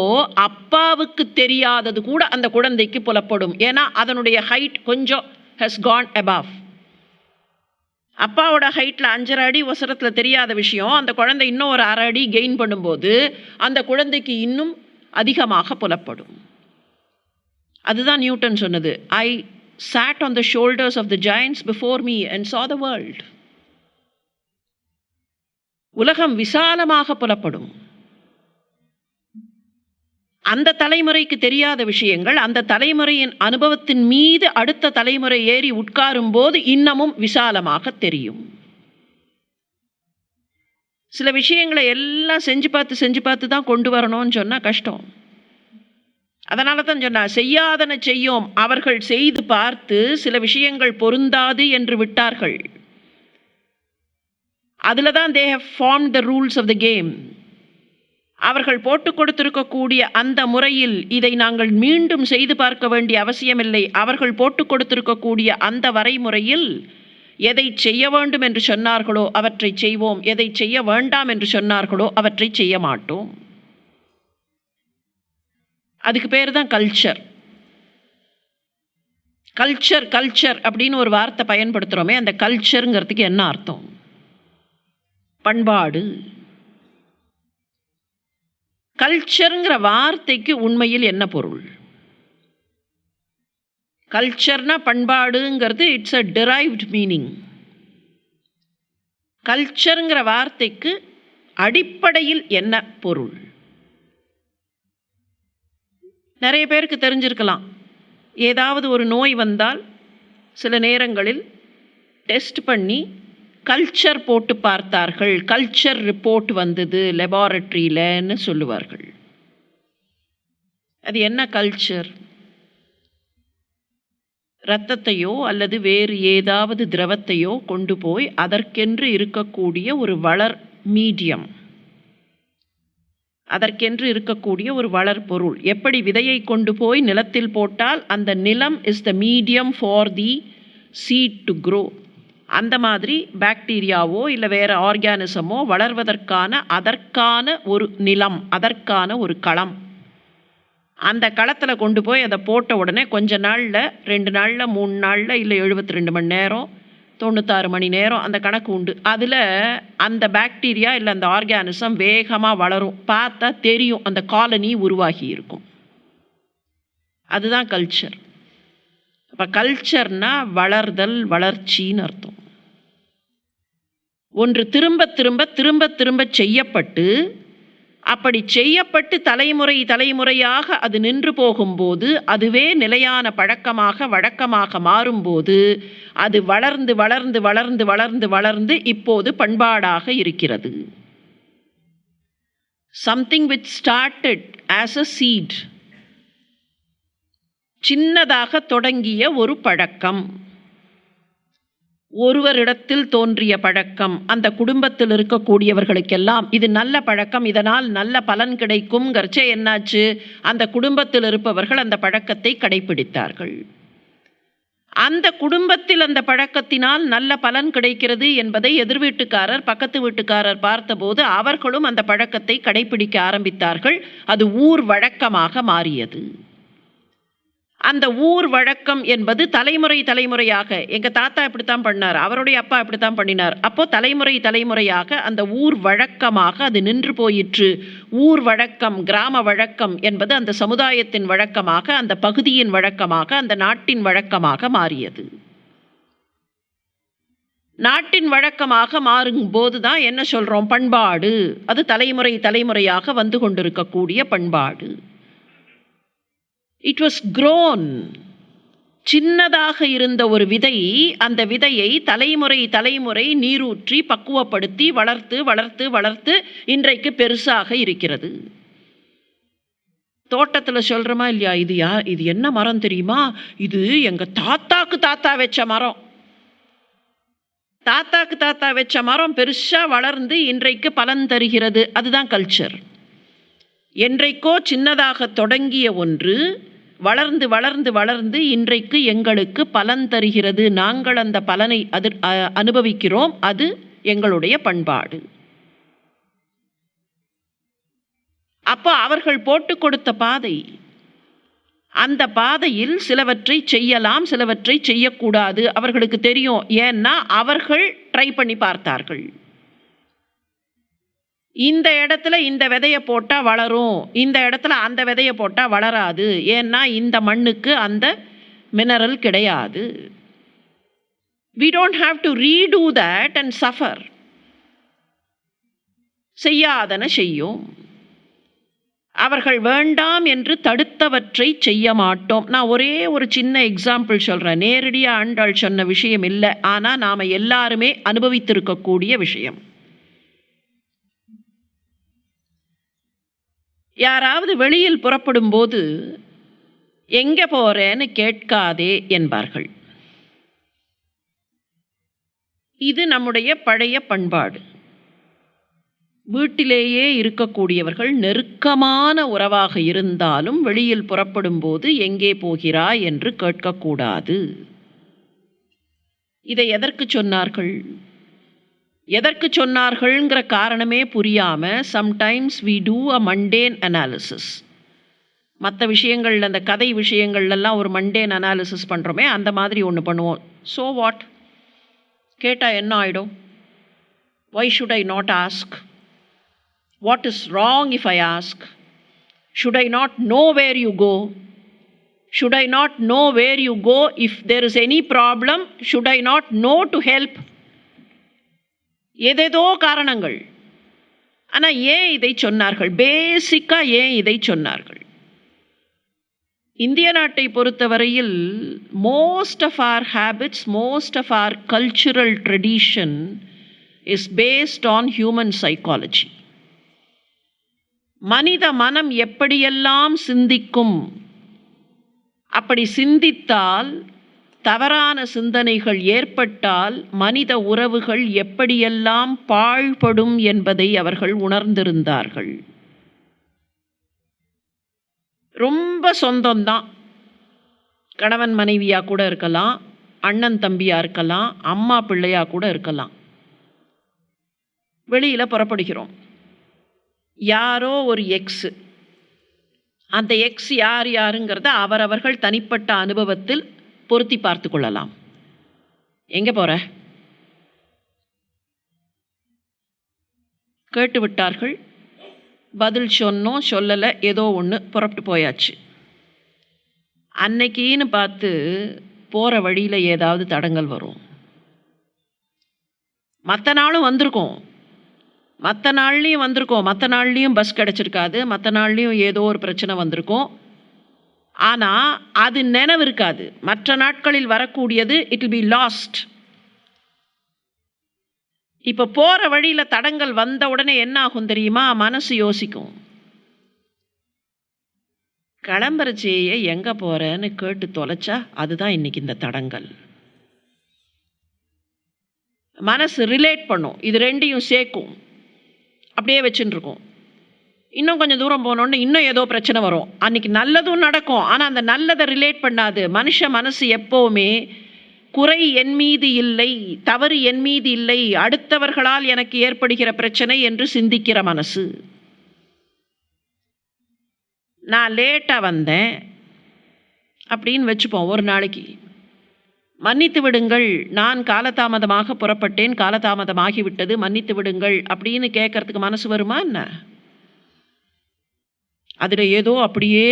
அப்பாவுக்கு தெரியாதது கூட அந்த குழந்தைக்கு புலப்படும். ஏன்னா அதனுடைய ஹைட் கொஞ்சம் has gone above. அப்பாவோட ஹைட்டில் 5.5 அடி உசரத்தில் தெரியாத விஷயம் அந்த குழந்தை இன்னும் ஒரு 1/2 அடி கெயின் பண்ணும்போது அந்த குழந்தைக்கு இன்னும் அதிகமாக புலப்படும். அதுதான் நியூட்டன் சொன்னது. I sat on the shoulders of the giants before me and saw the world. உலகம் விசாலமாக புலப்படும். அந்த தலைமுறைக்கு தெரியாத விஷயங்கள் அந்த தலைமுறையின் அனுபவத்தின் மீது அடுத்த தலைமுறை ஏறி உட்காரும் போது இன்னமும் விசாலமாக தெரியும். சில விஷயங்களை எல்லாம் செஞ்சு பார்த்து தான் கொண்டு வரணும்னு சொன்னால் கஷ்டம். அதனால தான் சொன்னா, செய்யாதன செய்யோம் அவர்கள் செய்து பார்த்து சில விஷயங்கள் பொருந்தாது என்று விட்டார்கள். அதில் தான் they have formed the rules of the game. அவர்கள் போட்டு கொடுத்திருக்கக்கூடிய அந்த முறையில் இதை நாங்கள் மீண்டும் செய்து பார்க்க வேண்டிய அவசியமில்லை. அவர்கள் போட்டு கொடுத்திருக்கக்கூடிய அந்த வரைமுறையில் எதை செய்ய வேண்டும் என்று சொன்னார்களோ அவற்றை செய்வோம், எதை செய்ய வேண்டாம் என்று சொன்னார்களோ அவற்றை செய்ய மாட்டோம். அதுக்கு பேர் தான் கல்ச்சர். கல்ச்சர் அப்படின்னு ஒரு வார்த்தை பயன்படுத்துகிறோமே, அந்த கல்ச்சருங்கிறதுக்கு என்ன அர்த்தம்? பண்பாடு. கல்ச்சருங்கிற வார்த்தைக்கு உண்மையில் என்ன பொருள்? கல்ச்சர்னா பண்பாடுங்கிறது இட்ஸ் அ டிரைவ்ட் மீனிங். கல்ச்சருங்கிற வார்த்தைக்கு அடிப்படையில் என்ன பொருள்? நிறைய பேருக்கு தெரிஞ்சிருக்கலாம். ஏதாவது ஒரு நோய் வந்தால் சில நேரங்களில் டெஸ்ட் பண்ணி கல்ச்சர் போட்டு பார்த்தார்கள், கல்ச்சர் ரிப்போர்ட் வந்தது லெபார்டரியிலன்னு சொல்லுவார்கள். அது என்ன கல்ச்சர்? இரத்தத்தையோ அல்லது வேறு ஏதாவது திரவத்தையோ கொண்டு போய் அதற்கென்று இருக்கக்கூடிய ஒரு வளர் மீடியம், அதற்கென்று இருக்கக்கூடிய ஒரு வளர் பொருள். எப்படி விதையை கொண்டு போய் நிலத்தில் போட்டால் அந்த நிலம் is the medium for the seed to grow, அந்த மாதிரி பாக்டீரியாவோ இல்லை வேறு ஆர்கானிசமோ வளர்வதற்கான அதற்கான ஒரு நிலம், அதற்கான ஒரு களம். அந்த களத்தில் கொண்டு போய் அதை போட்ட உடனே கொஞ்ச நாளில், 2 நாளில், 3 நாளில், இல்லை 72 மணி நேரம், 96 மணி நேரம், அந்த கணக்கு உண்டு. அதில் அந்த பாக்டீரியா இல்லை அந்த ஆர்கானிசம் வேகமாக வளரும். பார்த்தா தெரியும், அந்த காலனி உருவாகி இருக்கும். அதுதான் கல்ச்சர். அப்போ கல்ச்சர்னா வளர்தல், வளர்ச்சின்னு அர்த்தம். ஒன்று திரும்ப திரும்ப திரும்ப திரும்ப செய்யப்பட்டு, அப்படி செய்யப்பட்டு தலைமுறை தலைமுறையாக அது நின்று போகும்போது, அதுவே நிலையான பழக்கமாக வழக்கமாக மாறும்போது, அது வளர்ந்து வளர்ந்து வளர்ந்து வளர்ந்து வளர்ந்து இப்போது பண்பாடாக இருக்கிறது. Something which started as a seed, சின்னதாக தொடங்கிய ஒரு பழக்கம், ஒருவரிடத்தில் தோன்றிய பழக்கம், அந்த குடும்பத்தில் இருக்கக்கூடியவர்களுக்கெல்லாம் இது நல்ல பழக்கம், இதனால் நல்ல பலன் கிடைக்கும்ங்கிறச்ச என்னாச்சு, அந்த குடும்பத்தில் இருப்பவர்கள் அந்த பழக்கத்தை கடைபிடித்தார்கள். அந்த குடும்பத்தில் அந்த பழக்கத்தினால் நல்ல பலன் கிடைக்கிறது என்பதை எதிர் வீட்டுக்காரர், பக்கத்து வீட்டுக்காரர் பார்த்தபோது அவர்களும் அந்த பழக்கத்தை கடைபிடிக்க ஆரம்பித்தார்கள். அது ஊர் வழக்கமாக மாறியது. அந்த ஊர் வழக்கம் என்பது தலைமுறை தலைமுறையாக, எங்கள் தாத்தா இப்படித்தான் பண்ணார், அவருடைய அப்பா இப்படித்தான் பண்ணினார், அப்போ தலைமுறை தலைமுறையாக அந்த ஊர் வழக்கமாக அது நின்று போயிற்று. ஊர் வழக்கம், கிராம வழக்கம் என்பது அந்த சமுதாயத்தின் வழக்கமாக, அந்த பகுதியின் வழக்கமாக, அந்த நாட்டின் வழக்கமாக மாறியது. நாட்டின் வழக்கமாக மாறும்போது தான் என்ன சொல்கிறோம், பண்பாடு. அது தலைமுறை தலைமுறையாக வந்து கொண்டிருக்கக்கூடிய பண்பாடு. It was grown. சின்னதாக இருந்த ஒரு விதை, அந்த விதையை தலைமுறை தலைமுறை நீரூற்றி பக்குவப்படுத்தி வளர்த்து வளர்த்து வளர்த்து இன்றைக்கு பெருசாக இருக்கிறது. தோட்டத்தில் சொல்கிறோமா இல்லையா, இது என்ன மரம் தெரியுமா, இது எங்கள் தாத்தாக்கு தாத்தா வச்ச மரம். தாத்தாக்கு தாத்தா வச்ச மரம் பெருசாக வளர்ந்து இன்றைக்கு பலன் தருகிறது. அதுதான் கல்ச்சர். என்றைக்கோ சின்னதாக தொடங்கிய ஒன்று வளர்ந்து வளர்ந்து வளர்ந்து இன்றைக்கு எங்களுக்கு பலன் தருகிறது. நாங்கள் அந்த பலனை அனுபவிக்கிறோம். அது எங்களுடைய பண்பாடு. அப்போ அவர்கள் போட்டு கொடுத்த பாதை, அந்த பாதையில் சிலவற்றை செய்யலாம், சிலவற்றை செய்யக்கூடாது. அவர்களுக்கு தெரியும். ஏன்னா அவர்கள் ட்ரை பண்ணி பார்த்தார்கள். இந்த இடத்துல இந்த விதையை போட்டால் வளரும், இந்த இடத்துல அந்த விதையை போட்டால் வளராது. ஏன்னா இந்த மண்ணுக்கு அந்த மினரல் கிடையாது. We don't have to redo that and suffer. செய்யாதன செய்யும். அவர்கள் வேண்டாம் என்று தடுத்தவற்றை செய்ய மாட்டோம். நான் ஒரே ஒரு சின்ன எக்ஸாம்பிள் சொல்கிறேன். நேரடியாக ஆண்டாள் சொன்ன விஷயம் இல்லை, ஆனால் நாம் எல்லாருமே அனுபவித்திருக்கக்கூடிய விஷயம். யாராவது வெளியில் புறப்படும் போது எங்கே போகிறேன்னு கேட்காதே என்பார்கள். இது நம்முடைய பழைய பண்பாடு. வீட்டிலேயே இருக்கக்கூடியவர்கள் நெருக்கமான உறவாக இருந்தாலும் வெளியில் புறப்படும் போது எங்கே போகிறாய் என்று கேட்கக்கூடாது. இதை எதற்கு சொன்னார்கள்? எதற்கு சொன்னார்கள்ங்கிற காரணமே புரியாமல் sometimes we do a mundane analysis. மற்ற விஷயங்கள், அந்த கதை விஷயங்கள்லாம் ஒரு மண்டேன் அனாலிசிஸ் பண்ணுறோமே, அந்த மாதிரி ஒன்று பண்ணுவோம். ஸோ வாட், கேட்டால் என்ன ஆகிடும்? why should I not ask? what is wrong if I ask? should I not know where you go? should I not know where you go? if there is any problem, should I not know to help? ஏதேதோ காரணங்கள். ஆனால் ஏன் இதை சொன்னார்கள்? பேசிக்காக ஏன் இதை சொன்னார்கள்? இந்திய நாட்டை பொறுத்தவரையில் most of our habits, most of our cultural tradition is based on human psychology. மனித மனம் எப்படியெல்லாம் சிந்திக்கும், அப்படி சிந்தித்தால், தவறான சிந்தனைகள் ஏற்பட்டால் மனித உறவுகள் எப்படியெல்லாம் பாழ்படும் என்பதை அவர்கள் உணர்ந்திருந்தார்கள். ரொம்ப சொந்தம்தான். கணவன் மனைவியா கூட இருக்கலாம், அண்ணன் தம்பியா இருக்கலாம், அம்மா பிள்ளையா கூட இருக்கலாம். வெளியில் புறப்படுகிறோம். யாரோ ஒரு எக்ஸு, அந்த எக்ஸ் யார் யாருங்கிறத அவரவர்கள் தனிப்பட்ட அனுபவத்தில் பொருத்தி பார்த்து கொள்ளலாம். எங்கே போகிற? கேட்டு விட்டார்கள். பதில் சொன்னோம், சொல்லலை, ஏதோ ஒன்று, புறப்பட்டு போயாச்சு. அன்னைக்கின்னு பார்த்து போகிற வழியில் ஏதாவது தடங்கல் வரும். மற்ற நாளும் வந்திருக்கோம், மற்ற நாள்லேயும் பஸ் கிடச்சிருக்காது, மற்ற நாள்லேயும் ஏதோ ஒரு பிரச்சனை வந்திருக்கும். ஆனால் அது நினைவு இருக்காது. மற்ற நாட்களில் வரக்கூடியது இட் வில் பி லாஸ்ட். இப்போ போகிற வழியில் தடங்கள் வந்த உடனே என்ன ஆகும் தெரியுமா? மனசு யோசிக்கும். கிளம்புறச்சேயே எங்கே போகிறேன்னு கேட்டு தொலைச்சா அதுதான் இன்னைக்கு இந்த தடங்கள். மனசு ரிலேட் பண்ணும், இது ரெண்டையும் சேர்க்கும், அப்படியே வச்சுட்டு இருக்கோம். இன்னும் கொஞ்சம் தூரம் போனோன்னு இன்னும் ஏதோ பிரச்சனை வரும். அன்றைக்கி நல்லதும் நடக்கும், ஆனால் அந்த நல்லதை ரிலேட் பண்ணாது. மனசு எப்போவுமே குறை என் மீது இல்லை, தவறு என் மீது இல்லை, அடுத்தவர்களால் எனக்கு ஏற்படுகிற பிரச்சனை என்று சிந்திக்கிற மனசு. நான் லேட்டாக வந்தேன் அப்படின்னு வச்சுப்போம். ஒரு நாளைக்கு மன்னித்து விடுங்கள், நான் காலதாமதமாக புறப்பட்டேன், காலதாமதமாகிவிட்டது, மன்னித்து விடுங்கள் அப்படின்னு கேட்கறதுக்கு மனசு வருமா என்ன? அதில் ஏதோ அப்படியே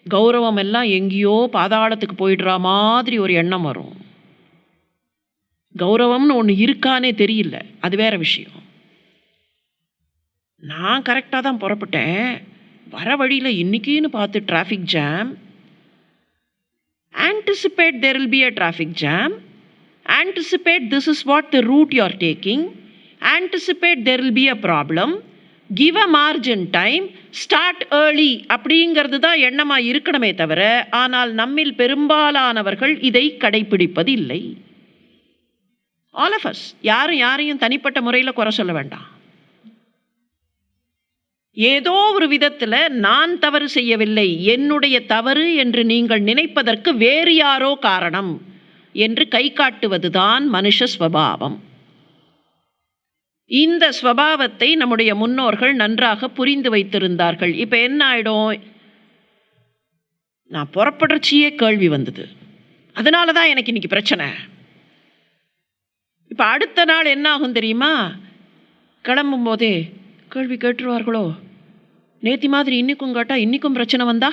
கௌரவம் எல்லாம் எங்கேயோ பாதாளத்துக்கு போயிடுற மாதிரி ஒரு எண்ணம் வரும். கௌரவம்னு ஒன்று இருக்கானே தெரியல, அது வேற விஷயம். நான் கரெக்டாக தான் புறப்பட்டேன், வர வழியில் இன்னைக்குன்னு பார்த்து traffic jam. Anticipate there will be a traffic jam. Anticipate this is what the route you are taking. Anticipate there will be a problem. Give a margin time. Start early. அப்படிங்கிறது தான் எண்ணமாக இருக்கணுமே தவிர, ஆனால் நம்மில் பெரும்பாலானவர்கள் இதை கடைபிடிப்பது இல்லை. All of us. யாரையும் தனிப்பட்ட முறையில் குறை சொல்ல வேண்டாம். ஏதோ ஒரு விதத்தில் நான் தவறு செய்யவில்லை, என்னுடைய தவறு என்று நீங்கள் நினைப்பதற்கு வேறு யாரோ காரணம் என்று கை காட்டுவதுதான் மனுஷ ஸ்வபாவம். இந்த ஸ்வபாவத்தை நம்முடைய முன்னோர்கள் நன்றாக புரிந்து வைத்திருந்தார்கள். இப்போ என்ன ஆயிடும்? நான் புறப்படுறச்சியே கேள்வி வந்தது, அதனால தான் எனக்கு இன்னைக்கு பிரச்சனை. இப்போ அடுத்த நாள் என்ன ஆகும் தெரியுமா? கிளம்பும் போதே கேள்வி கேட்டுருவார்களோ, நேத்தி மாதிரி இன்னைக்கும் கேட்டால் இன்னைக்கும் பிரச்சனை வந்தா?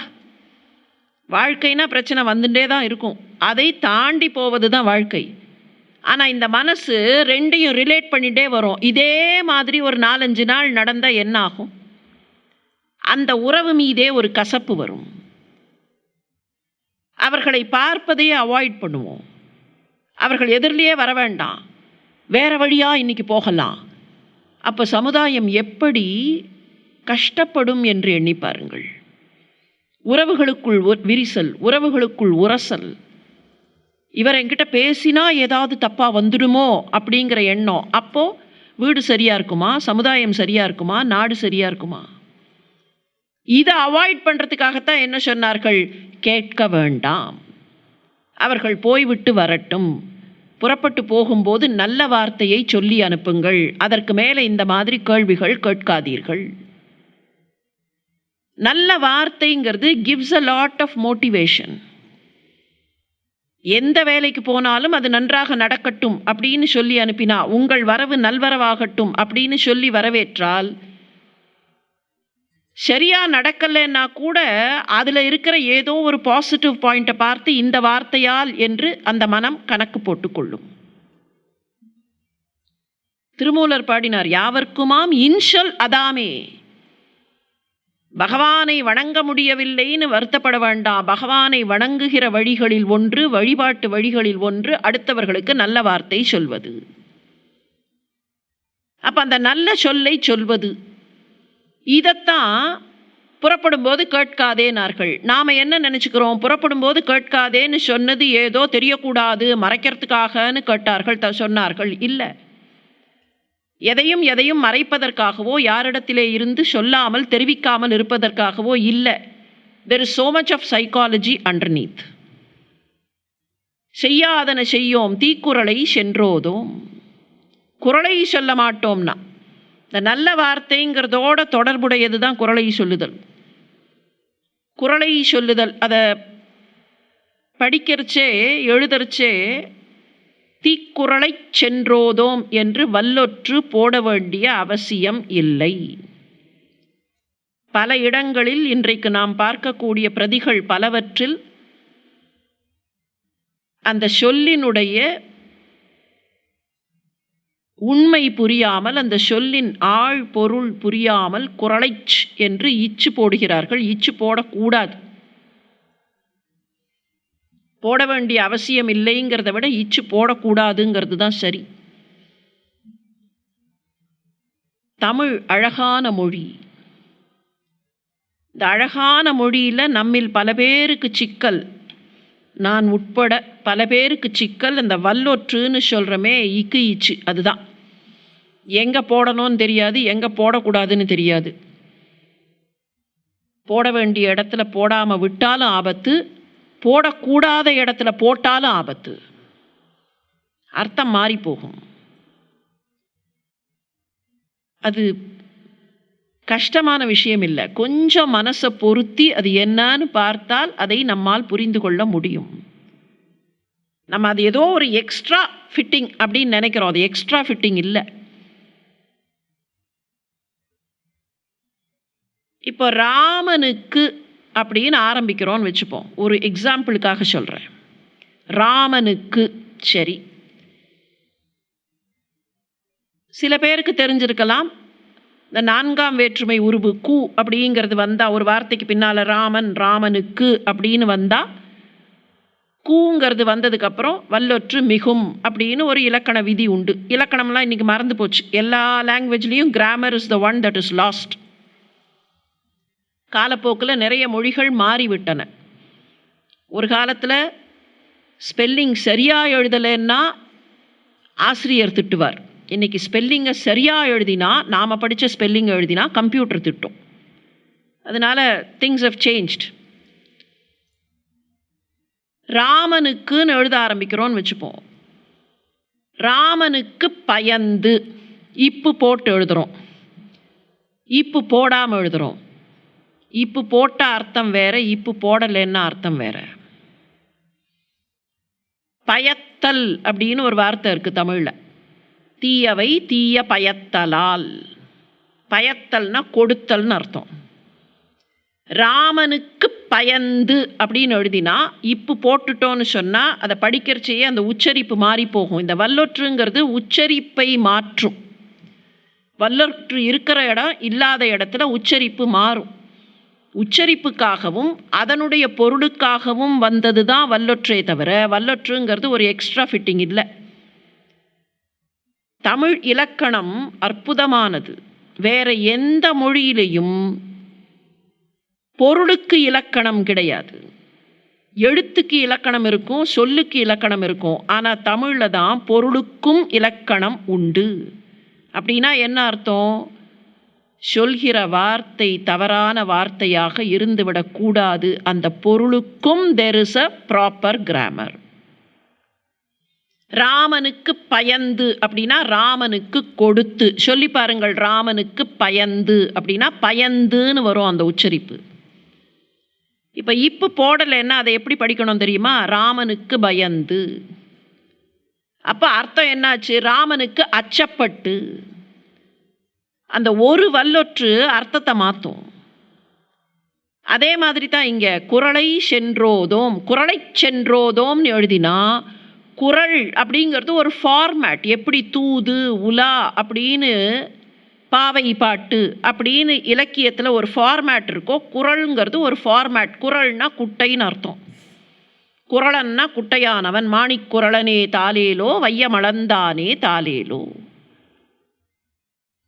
வாழ்க்கைனா பிரச்சனை வந்துட்டே தான் இருக்கும், அதை தாண்டி போவது தான் வாழ்க்கை. ஆனால் இந்த மனசு ரெண்டையும் ரிலேட் பண்ணிகிட்டே வரும். இதே மாதிரி ஒரு 4-5 நாள் நடந்தால் என்ன ஆகும்? அந்த உறவு மீதே ஒரு கசப்பு வரும். அவர்களை பார்ப்பதையே அவாய்ட் பண்ணுவோம். அவர்கள் எதிரிலேயே வர வேண்டாம், வேற வழியாக இன்னைக்கு போகலாம். அப்போ சமுதாயம் எப்படி கஷ்டப்படும் என்று எண்ணி பாருங்கள். உறவுகளுக்குள் விரிசல், உறவுகளுக்குள் உரசல். இவர் என்கிட்ட பேசினா ஏதாவது தப்பாக வந்துடுமோ அப்படிங்கிற எண்ணம். அப்போது வீடு சரியாக இருக்குமா? சமுதாயம் சரியாக இருக்குமா? நாடு சரியாக இருக்குமா? இதை அவாய்ட் பண்ணுறதுக்காகத்தான் என்ன சொன்னார்கள்? கேட்க வேண்டாம், அவர்கள் போய்விட்டு வரட்டும், புறப்பட்டு போகும்போது நல்ல வார்த்தையை சொல்லி அனுப்புங்கள், அதற்கு மேலே இந்த மாதிரி கேள்விகள் கேட்காதீர்கள். நல்ல வார்த்தைங்கிறது gives a lot of motivation. எந்த வேலைக்கு போனாலும் அது நன்றாக நடக்கட்டும் அப்படின்னு சொல்லி அனுப்பினா, உங்கள் வரவு நல்வரவாகட்டும் அப்படின்னு சொல்லி வரவேற்றால், சரியா நடக்கலைன்னா கூட அதில் இருக்கிற ஏதோ ஒரு பாசிட்டிவ் பாயிண்ட்டை பார்த்து இந்த வார்த்தையால் என்று அந்த மனம் கணக்கு போட்டுக்கொள்ளும். திருமூலர் பாடினார், யாவர்க்குமாம் இன்சொல் அதாமே. பகவானை வணங்க முடியவில்லைன்னு வருத்தப்பட வேண்டாம். பகவானை வணங்குகிற வழிகளில் ஒன்று, வழிபாட்டு வழிகளில் ஒன்று அடுத்தவர்களுக்கு நல்ல வார்த்தை சொல்வது. அப்ப அந்த நல்ல சொல்லை சொல்வது, இதத்தான் புறப்படும் போது கேட்காதேனார்கள். நாம என்ன நினைச்சுக்கிறோம், புறப்படும் போது கேட்காதேன்னு சொன்னது ஏதோ தெரியக்கூடாது மறைக்கிறதுக்காகன்னு கேட்டார்கள், சொன்னார்கள். இல்லை, எதையும் மறைப்பதற்காகவோ யாரிடத்திலே இருந்து சொல்லாமல் தெரிவிக்காமல் இருப்பதற்காகவோ இல்லை. there is so much of psychology underneath. செய்யாதன செய்யோம் தீக்குறளை சென்றோதோம். குறளை சொல்ல மாட்டோம்னா, இந்த நல்ல வார்த்தைங்கிறதோட தொடர்புடையது தான் குறளை சொல்லுதல். குறளை சொல்லுதல் அதை படிக்கிறச்சே எழுதறச்சே தீக்குறளை சென்றோதோம் என்று வல்லொற்று போட வேண்டிய அவசியம் இல்லை. பல இடங்களில் இன்றைக்கு நாம் பார்க்கக்கூடிய பிரதிகள் பலவற்றில் அந்த சொல்லினுடைய உண்மை புரியாமல், அந்த சொல்லின் ஆழ் பொருள் புரியாமல் குறளைச் என்று இச்சு போடுகிறார்கள். இச்சு போடக்கூடாது, போட வேண்டிய அவசியம் இல்லைங்கிறத விட இச்சு போடக்கூடாதுங்கிறது தான் சரி. தமிழ் அழகான மொழி. இந்த அழகான மொழியில் நம்மில் பல பேருக்கு சிக்கல், நான் உட்பட பல பேருக்கு சிக்கல், அந்த வல்லொற்றுன்னு சொல்கிறோமே இக்கு இச்சு, அதுதான். எங்கே போடணும்னு தெரியாது, எங்கே போடக்கூடாதுன்னு தெரியாது. போட வேண்டிய இடத்துல போடாமல் விட்டாலும் ஆபத்து, போடக்கூடாத இடத்துல போட்டாலும் ஆபத்து. அர்த்தம் மாறி போகும். அது கஷ்டமான விஷயம் இல்லை. கொஞ்சம் மனசை பொருத்தி அது என்னன்னு பார்த்தால் அதை நம்மால் புரிந்து கொள்ள முடியும். நம்ம அது ஏதோ ஒரு எக்ஸ்ட்ரா ஃபிட்டிங் அப்படின்னு நினைக்கிறோம். அது எக்ஸ்ட்ரா ஃபிட்டிங் இல்லை. இப்போ ராமனுக்கு அப்படின்னு ஆரம்பிக்கிறோன்னு வச்சுப்போம். ஒரு எக்ஸாம்பிளுக்காக சொல்கிறேன். ராமனுக்கு, சரி, சில பேருக்கு தெரிஞ்சிருக்கலாம், இந்த 4ஆம் வேற்றுமை உருவு கு அப்படிங்கிறது வந்தால், ஒரு வார்த்தைக்கு பின்னால் ராமன் ராமனுக்கு அப்படின்னு வந்தால், கூங்கிறது வந்ததுக்கப்புறம் வல்லொற்று மிகும் அப்படின்னு ஒரு இலக்கண விதி உண்டு. இலக்கணம்லாம் இன்றைக்கி மறந்து போச்சு. எல்லா லாங்குவேஜ்லேயும் grammar is the one that is lost. காலப்போக்கில் நிறைய மொழிகள் மாறிவிட்டன. ஒரு காலத்தில் ஸ்பெல்லிங் சரியாக எழுதலைன்னா ஆசிரியர் திட்டுவார். இன்றைக்கி ஸ்பெல்லிங்கை சரியாக எழுதினா, நாம் படித்த ஸ்பெல்லிங்கை எழுதினா கம்ப்யூட்டர் திட்டும். அதனால் திங்ஸ் ஹவ் சேஞ்ச்ட். ராமனுக்குன்னு எழுத ஆரம்பிக்கிறோன்னு வச்சுப்போம். ராமனுக்கு பயந்து இப்பு போட்டு எழுதுகிறோம், இப்பு போடாமல் எழுதுகிறோம். இப்பு போட்ட அர்த்தம் வேற, இப்பு போடலைன்னா அர்த்தம் வேற. பயத்தல் அப்படின்னு ஒரு வார்த்தை இருக்குது தமிழில். தீயவை தீய பயத்தலால். பயத்தல்னா கொடுத்தல்னு அர்த்தம். ராமனுக்கு பயந்து அப்படின்னு எழுதினா, இப்பு போட்டுட்டோன்னு சொன்னால் அதை படிக்கிறச்சையே அந்த உச்சரிப்பு மாறி போகும். இந்த வல்லொற்றுங்கிறது உச்சரிப்பை மாற்றும். வல்லொற்று இருக்கிற இடம் இல்லாத இடத்துல உச்சரிப்பு மாறும். உச்சரிப்புக்காகவும் அதனுடைய பொருளுக்காகவும் வந்தது தான் வல்லொற்றே தவிர, வல்லொற்றுங்கிறது ஒரு எக்ஸ்ட்ரா ஃபிட்டிங் இல்லை. தமிழ் இலக்கணம் அற்புதமானது. வேற எந்த மொழியிலையும் பொருளுக்கு இலக்கணம் கிடையாது. எழுத்துக்கு இலக்கணம் இருக்கும், சொல்லுக்கு இலக்கணம் இருக்கும். ஆனால் தமிழில் தான் பொருளுக்கும் இலக்கணம் உண்டு. அப்படின்னா என்ன அர்த்தம்? சொல்கிற வார்த்தை தவறான வார்த்தையாக இருந்துவிடக்கூடாது. அந்த பொருளுக்கும் there is a proper grammar. ராமனுக்கு பயந்து அப்படின்னா ராமனுக்கு கொடுத்து. சொல்லி பாருங்கள், ராமனுக்கு பயந்து அப்படின்னா பயந்துன்னு வரும் அந்த உச்சரிப்பு. இப்போ இப்பு போடலைன்னா அதை எப்படி படிக்கணும் தெரியுமா? ராமனுக்கு பயந்து. அப்போ அர்த்தம் என்னாச்சு? ராமனுக்கு அச்சப்பட்டு. அந்த ஒரு வல்லொற்று அர்த்தத்தை மாற்றும். அதே மாதிரி தான் இங்கே குறளை சென்றோதோம். குறளை சென்றோதோம்னு எழுதினா குறள் அப்படிங்கிறது ஒரு ஃபார்மேட். எப்படி தூது உலா அப்படின்னு பாவை பாட்டு அப்படின்னு இலக்கியத்தில் ஒரு ஃபார்மேட் இருக்கோ, குறள்ங்கிறது ஒரு ஃபார்மேட். குறள்னா குட்டைன்னு அர்த்தம். குறளன்னா குட்டையானவன். மாணிக்குறளனே தாலேலோ வையமளந்தானே தாலேலோ.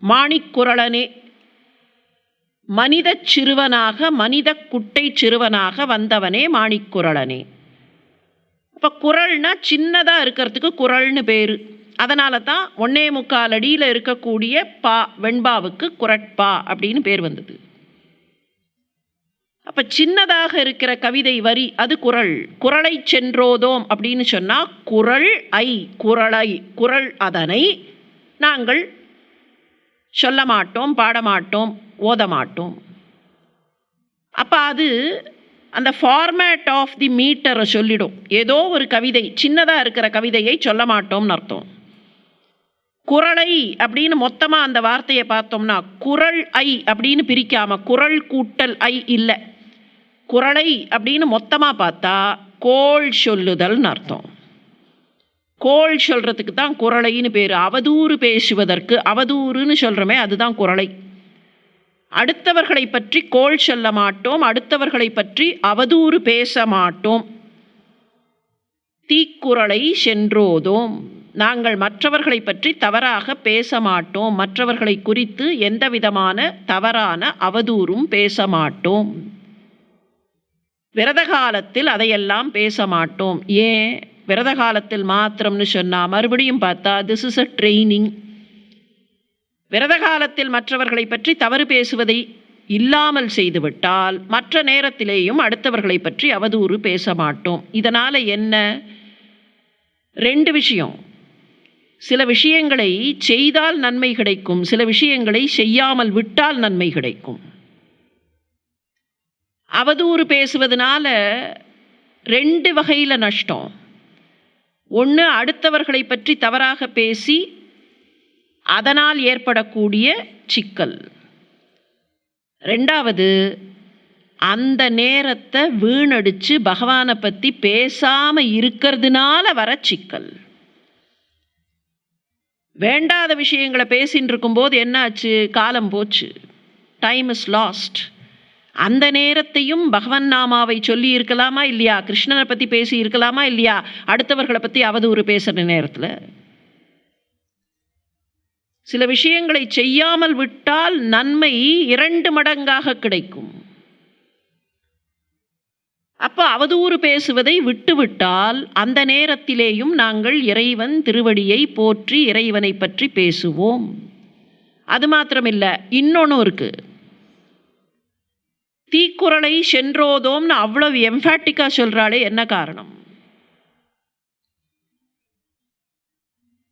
மாணிக்குறளனே மனித சிறுவனாக, மனித குட்டை சிறுவனாக வந்தவனே மாணிக்குறளனே. இப்போ குறள்னா சின்னதாக இருக்கிறதுக்கு குறள்னு பேர். அதனால தான் 1.25 அடியில் இருக்கக்கூடிய பா வெண்பாவுக்கு குறட்பா அப்படின்னு பேர் வந்தது. அப்போ சின்னதாக இருக்கிற கவிதை வரி அது குறள். குறளை சென்றோதோம் அப்படின்னு சொன்னால் குறள் ஐ, குறளை, குறள் அதனை நாங்கள் சொல்ல மாட்டோம், பாடமாட்டோம், ஓத மாட்டோம். அப்போ அது அந்த ஃபார்மேட் ஆஃப் தி மீட்டரை சொல்லிடும். ஏதோ ஒரு கவிதை சின்னதாக இருக்கிற கவிதையை சொல்ல மாட்டோம்னு அர்த்தம். குறளை அப்படின்னு மொத்தமாக அந்த வார்த்தையை பார்த்தோம்னா குறள் ஐ அப்படின்னு பிரிக்காம, குறள் கூட்டல் ஐ இல்லை, குறளை அப்படின்னு மொத்தமாக பார்த்தா கோள் சொல்லுதல்னு அர்த்தம். கோள் சொல்கிறதுக்கு தான் குறளைன்னு பேர். அவதூறு பேசுவதற்கு அவதூறுன்னு சொல்கிறோமே அதுதான் குறளை. அடுத்தவர்களை பற்றி கோள் சொல்ல மாட்டோம், அடுத்தவர்களை பற்றி அவதூறு பேச மாட்டோம். தீக்குறளை சென்றோதோம், நாங்கள் மற்றவர்களை பற்றி தவறாக பேச மாட்டோம், மற்றவர்களை குறித்து எந்த விதமான தவறான அவதூறும் பேச மாட்டோம். விரத காலத்தில் அதையெல்லாம் பேச மாட்டோம். ஏன் விரத காலத்தில் மாத்திரம்னு சொன்னால் மறுபடியும் பார்த்தா திஸ் இஸ் அ ட்ரெயினிங். விரத காலத்தில் மற்றவர்களை பற்றி தவறு பேசுவதை இல்லாமல் செய்துவிட்டால் மற்ற நேரத்திலேயும் அடுத்தவர்களை பற்றி அவதூறு பேச மாட்டோம். இதனால் என்ன? 2 விஷயம். சில விஷயங்களை செய்தால் நன்மை கிடைக்கும், சில விஷயங்களை செய்யாமல் விட்டால் நன்மை கிடைக்கும். அவதூறு பேசுவதனால 2 வகையில் நஷ்டம். ஒன்று, அடுத்தவர்களை பற்றி தவறாக பேசி அதனால் ஏற்படக்கூடிய சிக்கல். 2வது, அந்த நேரத்தை வீணடிச்சு பகவானை பற்றி பேசாமல் இருக்கிறதுனால வர சிக்கல். வேண்டாத விஷயங்களை பேசின்னு இருக்கும்போது என்னாச்சு? காலம் போச்சு, டைம் இஸ் லாஸ்ட். அந்த நேரத்தையும் பகவன் நாமாவை சொல்லி இருக்கலாமா இல்லையா? கிருஷ்ணனை பற்றி பேசி இருக்கலாமா இல்லையா? அடுத்தவர்களை பற்றி அவதூறு பேசுகிற நேரத்தில் சில விஷயங்களை செய்யாமல் விட்டால் நன்மை 2 மடங்காக கிடைக்கும். அப்போ அவதூறு பேசுவதை விட்டுவிட்டால் அந்த நேரத்திலேயும் நாங்கள் இறைவன் திருவடியை போற்றி இறைவனை பற்றி பேசுவோம். அது மாத்திரமில்லை, இன்னொன்று இருக்கு. தீக்குறளை சென்றோதோம்னு அவ்வளவு எம்ஃபாட்டிக்கா சொல்றாளே, என்ன காரணம்?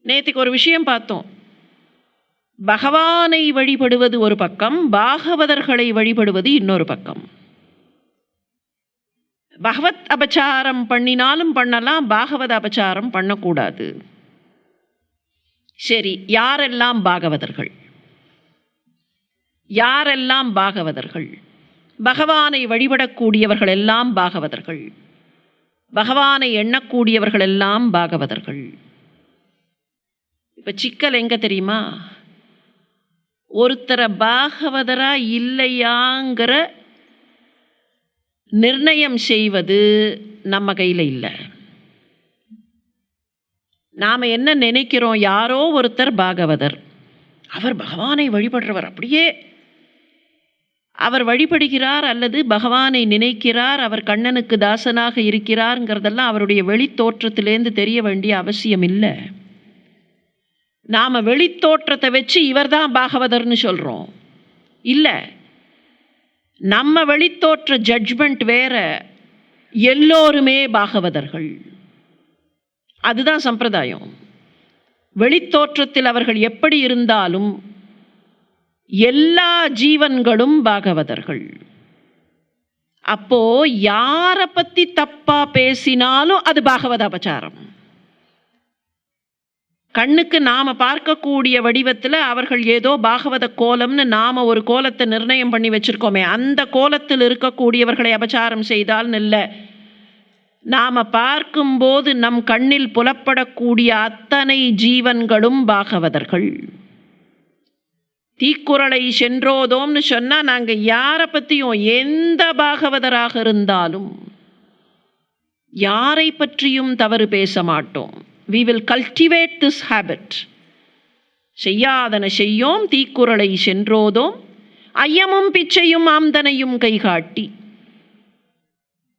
நேற்றுக்கு ஒரு விஷயம் பார்த்தோம். பகவானை வழிபடுவது ஒரு பக்கம், பாகவதர்களை வழிபடுவது இன்னொரு பக்கம். பகவத் அபச்சாரம் பண்ணினாலும் பண்ணலாம், பாகவத அபச்சாரம் பண்ணக்கூடாது. சரி, யாரெல்லாம் பாகவதர்கள்? யாரெல்லாம் பாகவதர்கள்? பகவானை வழிபடக்கூடியவர்கள் எல்லாம் பாகவதர்கள், பகவானை எண்ணக்கூடியவர்கள் எல்லாம் பாகவதர்கள். இப்போ சிக்கல் எங்க தெரியுமா? ஒருத்தரை பாகவதரா இல்லையாங்கிற நிர்ணயம் செய்வது நம்ம கையில் இல்லை. நாம் என்ன நினைக்கிறோம்? யாரோ ஒருத்தர் பாகவதர், அவர் பகவானை வழிபடுறவர், அப்படியே அவர் வழிபடுகிறார் அல்லது பகவானை நினைக்கிறார், அவர் கண்ணனுக்கு தாசனாக இருக்கிறார்ங்கிறதெல்லாம் அவருடைய வெளித்தோற்றத்திலேருந்து தெரிய வேண்டிய அவசியம் இல்லை. நாம் வெளித்தோற்றத்தை வச்சு இவர் தான் பாகவதர்னு சொல்கிறோம். இல்லை, நம்ம வெளித்தோற்ற ஜட்ஜ்மெண்ட் வேற, எல்லோருமே பாகவதர்கள். அதுதான் சம்பிரதாயம். வெளித்தோற்றத்தில் அவர்கள் எப்படி இருந்தாலும் எல்லா ஜீவன்களும் பாகவதர்கள். அப்போ யாரை பற்றி தப்பா பேசினாலும் அது பாகவத அபச்சாரம். கண்ணுக்கு நாம பார்க்கக்கூடிய வடிவத்தில் அவர்கள் ஏதோ பாகவத கோலம்னு நாம ஒரு கோலத்தை நிர்ணயம் பண்ணி வச்சிருக்கோமே, அந்த கோலத்தில் இருக்கக்கூடியவர்களை அபச்சாரம் செய்தால் இல்லை, நாம் பார்க்கும்போது நம் கண்ணில் புலப்படக்கூடிய அத்தனை ஜீவன்களும் பாகவதர்கள். தீக்குறளை சென்றோதோம்னு சொன்னால் நாங்கள் யாரை பற்றியும், எந்த பாகவதராக இருந்தாலும் யாரை பற்றியும் தவறு பேச மாட்டோம். We will cultivate this habit. செய்யாதன செய்யோம், தீக்குறளை சென்றோதோம், ஐயமும் பிச்சையும் ஆம்தனையும் கைகாட்டி.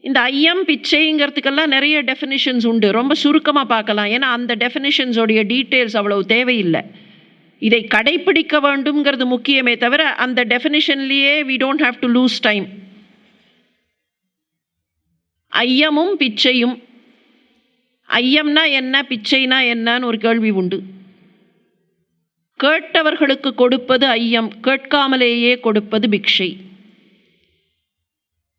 இந்த ஐயம் பிச்சைங்கிறதுக்கெல்லாம் நிறைய டெஃபினிஷன்ஸ் உண்டு. ரொம்ப சுருக்கமாக பார்க்கலாம், ஏன்னா அந்த டெஃபினிஷன்ஸோடைய டீட்டெயில்ஸ் அவ்வளவு தேவையில்லை. இதை கடைப்பிடிக்க வேண்டும்ங்கிறது முக்கியமே தவிர அந்த டெஃபினிஷன்லேயே we don't have to lose time. ஐயமும் பிச்சையும். ஐயம்னா என்ன, பிச்சைனா என்னன்னு ஒரு கேள்வி உண்டு. கேட்டவர்களுக்கு கொடுப்பது ஐயம், கேட்காமலேயே கொடுப்பது பிக்ஷை.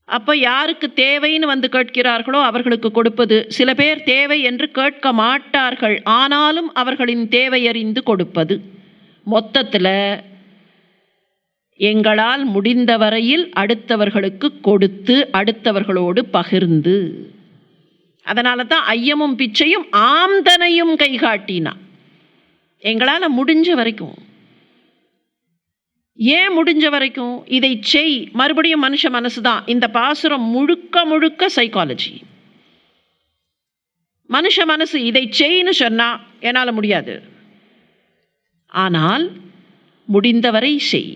அப்போ யாருக்கு தேவைன்னு வந்து கேட்கிறார்களோ அவர்களுக்கு கொடுப்பது. சில பேர் தேவை என்று கேட்க மாட்டார்கள், ஆனாலும் அவர்களின் தேவையறிந்து கொடுப்பது. மொத்தத்தில் எங்களால் முடிந்த வரையில் அடுத்தவர்களுக்கு கொடுத்து அடுத்தவர்களோடு பகிர்ந்து. அதனால தான் ஐயமும் பிச்சையும் ஆம்தனையும் கைகாட்டினா. எங்களால் முடிஞ்ச வரைக்கும். ஏன் முடிஞ்ச வரைக்கும்? இதை செய். மறுபடியும் மனுஷ மனசு தான். இந்த பாசுரம் முழுக்க முழுக்க சைக்காலஜி. மனுஷ மனசு இதை செய்ன்னு சொன்னா என்னால் முடியாது, ஆனால் முடிந்தவரை செய்,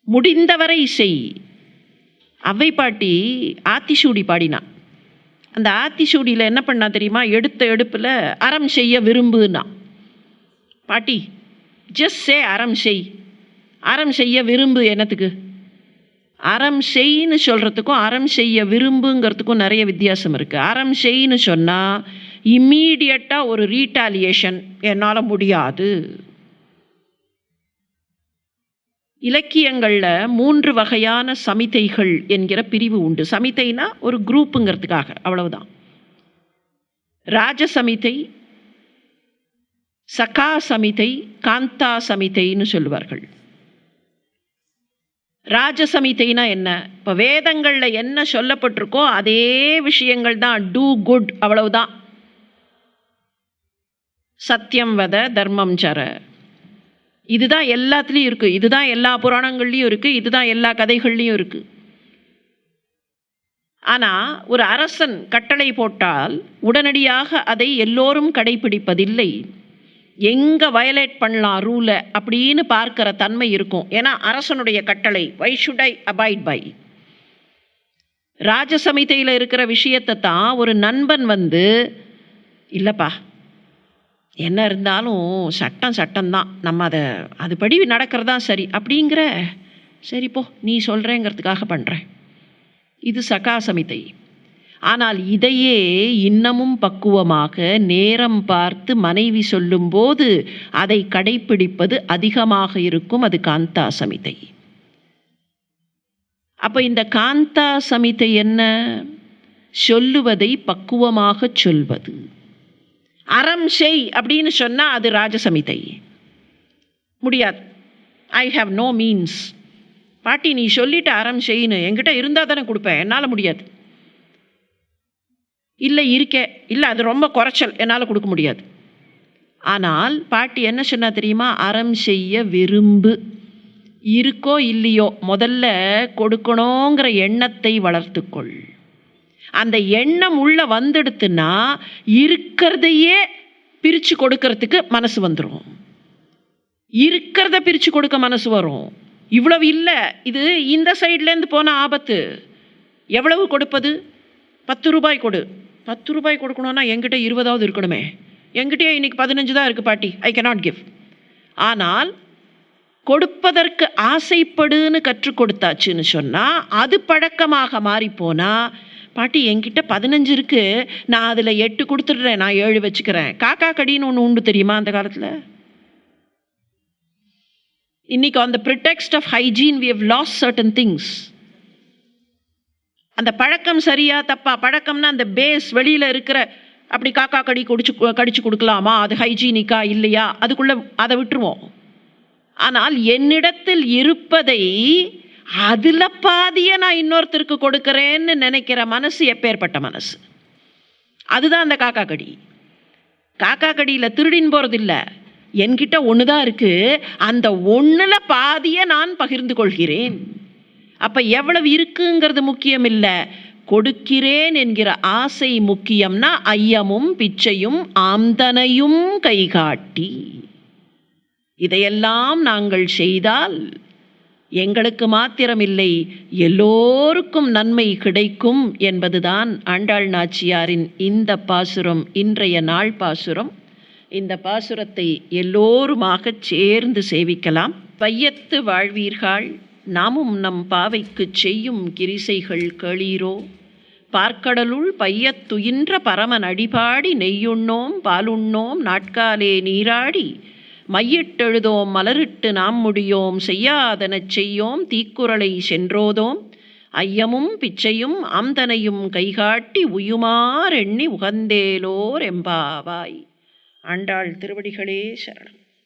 முடிந்தவரை செய். அவ்வை பாட்டி ஆத்திசூடி பாடினா. அந்த ஆத்திசூடியில் என்ன பண்ணா தெரியுமா? எடுத்த எடுப்பில் அறம் செய்ய விரும்புனா. பாட்டி ஜஸ்ட் சே அறம் செய். அறம் செய்ய விரும்பு என்னத்துக்கு? அறம் செய்ன்னு சொல்கிறதுக்கும் அறம் செய்ய விரும்புங்கிறதுக்கும் நிறைய வித்தியாசம் இருக்குது. அறம் செய்ன்னு சொன்னால் இம்மீடியட்டாக ஒரு ரீட்டாலியேஷன், என்னால் முடியாது. இலக்கியங்களில் 3 வகையான சமிதைகள் என்கிற பிரிவு உண்டு. சமிதைனா ஒரு குரூப்புங்கிறதுக்காக, அவ்வளவுதான். ராஜசமிதை, சகா சமிதை, காந்தா சமிதைன்னு சொல்லுவார்கள். ராஜசமிதைனா என்ன? இப்போ வேதங்களில் என்ன சொல்லப்பட்டிருக்கோ அதே விஷயங்கள் தான். டூ குட், அவ்வளவுதான். சத்தியம் வத, தர்மம் சர, இதுதான் எல்லாத்துலேயும் இருக்குது. இதுதான் எல்லா புராணங்கள்லேயும் இருக்குது. இதுதான் எல்லா கதைகள்லேயும் இருக்குது. ஆனால் ஒரு அரசன் கட்டளை போட்டால் உடனடியாக அதை எல்லோரும் கடைபிடிப்பதில்லை. எங்கே வயலேட் பண்ணலாம் ரூலை அப்படின்னு பார்க்கிற தன்மை இருக்கும். ஏன்னா அரசனுடைய கட்டளை, why should I abide by. ராஜசமிதையில் இருக்கிற விஷயத்தை தான் ஒரு நண்பன் வந்து, இல்லைப்பா என்ன இருந்தாலும் சட்டம் சட்டம்தான், நம்ம அதுபடி நடக்கிறதா சரி அப்படிங்கிற, சரி போ நீ சொல்கிறேங்கிறதுக்காக பண்ணுறேன். இது சகா சமிதை. ஆனால் இதையே இன்னமும் பக்குவமாக நேரம் பார்த்து மனைவி சொல்லும்போது அதை கடைப்பிடிப்பது அதிகமாக இருக்கும். அது காந்தா சமிதை. அப்போ இந்த காந்தா சமிதை என்ன? சொல்லுவதை பக்குவமாக சொல்வது. அறம் செய் அப்படின்னு சொன்னால் அது ராஜசமிதை. முடியாது. I have no means. பாட்டி நீ சொல்லிட்டு அறம் செய்யு, என்கிட்ட இருந்தால் தானே கொடுப்பேன், என்னால் முடியாது. இல்லை இருக்கே, இல்லை அது ரொம்ப குறைச்சல், என்னால் கொடுக்க முடியாது. ஆனால் பாட்டி என்ன சொன்னா தெரியுமா? அறம் செய்ய விரும்பு. இருக்கோ இல்லையோ முதல்ல கொடுக்கணுங்கிற எண்ணத்தை வளர்த்துக்கொள். அந்த எண்ணம் உள்ள வந்துடுத்துன்னா இருக்கிறதையே பிரித்து கொடுக்கறதுக்கு மனசு வந்துடும். இருக்கிறத பிரித்து கொடுக்க மனசு வரும். இவ்வளவு இல்லை, இது இந்த சைட்லேருந்து போன ஆபத்து. எவ்வளவு கொடுப்பது? 10 ரூபாய் கொடு. 10 ரூபாய் கொடுக்கணும்னா என்கிட்ட 20 இருக்கணுமே. என்கிட்டயே இன்னைக்கு 15 தான் இருக்குது பாட்டி, ஐ கேனாட் கிவ். ஆனால் கொடுப்பதற்கு ஆசைப்படுன்னு கற்றுக் கொடுத்தாச்சுன்னு சொன்னால் அது பழக்கமாக மாறிப்போனா, பாட்டி என்கிட்ட 15 இருக்குது, நான் அதில் 8 கொடுத்துட்றேன், நான் 7 வச்சுக்கிறேன். காக்கா கடின்னு ஒன்று உண்டு தெரியுமா அந்த காலத்தில்? இன்னைக்கு on the pretext of hygiene we have lost certain things. அந்த பழக்கம் சரியா தப்பா? பழக்கம்னா அந்த பேஸ் வெளியில் இருக்கிற அப்படி காக்கா கடி கடிச்சு கொடுக்கலாமா, அது ஹைஜீனிக்கா இல்லையா, அதுக்குள்ளே அதை விட்டுருவோம். ஆனால் என்னிடத்தில் இருப்பதை அதில் பாதியை நான் இன்னொருத்தருக்கு கொடுக்குறேன்னு நினைக்கிற மனசு எப்பேற்பட்ட மனசு? அதுதான் அந்த காக்கா கடி. காக்கா கடியில் திருடின்னு போகிறதில்ல, என்கிட்ட ஒன்று தான் இருக்குது, அந்த ஒன்றில் பாதியை நான் பகிர்ந்து கொள்கிறேன். அப்போ எவ்வளவு இருக்குங்கிறது முக்கியம் இல்லை, கொடுக்கிறேன் என்கிற ஆசை முக்கியம்னா ஐயமும் பிச்சையும் ஆம்தனையும் கைகாட்டி இதையெல்லாம் நாங்கள் செய்தால் எங்களுக்கு மாத்திரமில்லை எல்லோருக்கும் நன்மை கிடைக்கும் என்பதுதான் ஆண்டாள் நாச்சியாரின் இந்த பாசுரம், இன்றைய நாள் பாசுரம். இந்த பாசுரத்தை எல்லோருமாக சேர்ந்து சேவிக்கலாம். பையத்து வாழ்வீர்கள் நாமும் நம் பாவைக்கு செய்யும் கிரிசைகள் கேளீரோ, பார்க்கடலுள் பையத்துயின்ற பரமன் அடிபாடி நெய்யுண்ணோம் பாலுண்ணோம் நாட்காலே நீராடி மையிட்டெழுதோம் மலரிட்டு நாம் முடியோம் செய்யாதனச் செய்யோம் தீக்குறளை சென்றோதோம் ஐயமும் பிச்சையும் ஆம்தனையும் கைகாட்டி உயுமாறெண்ணி உகந்தேலோர் எம்பாவாய். ஆண்டாள் திருவடிகளே சரணம்.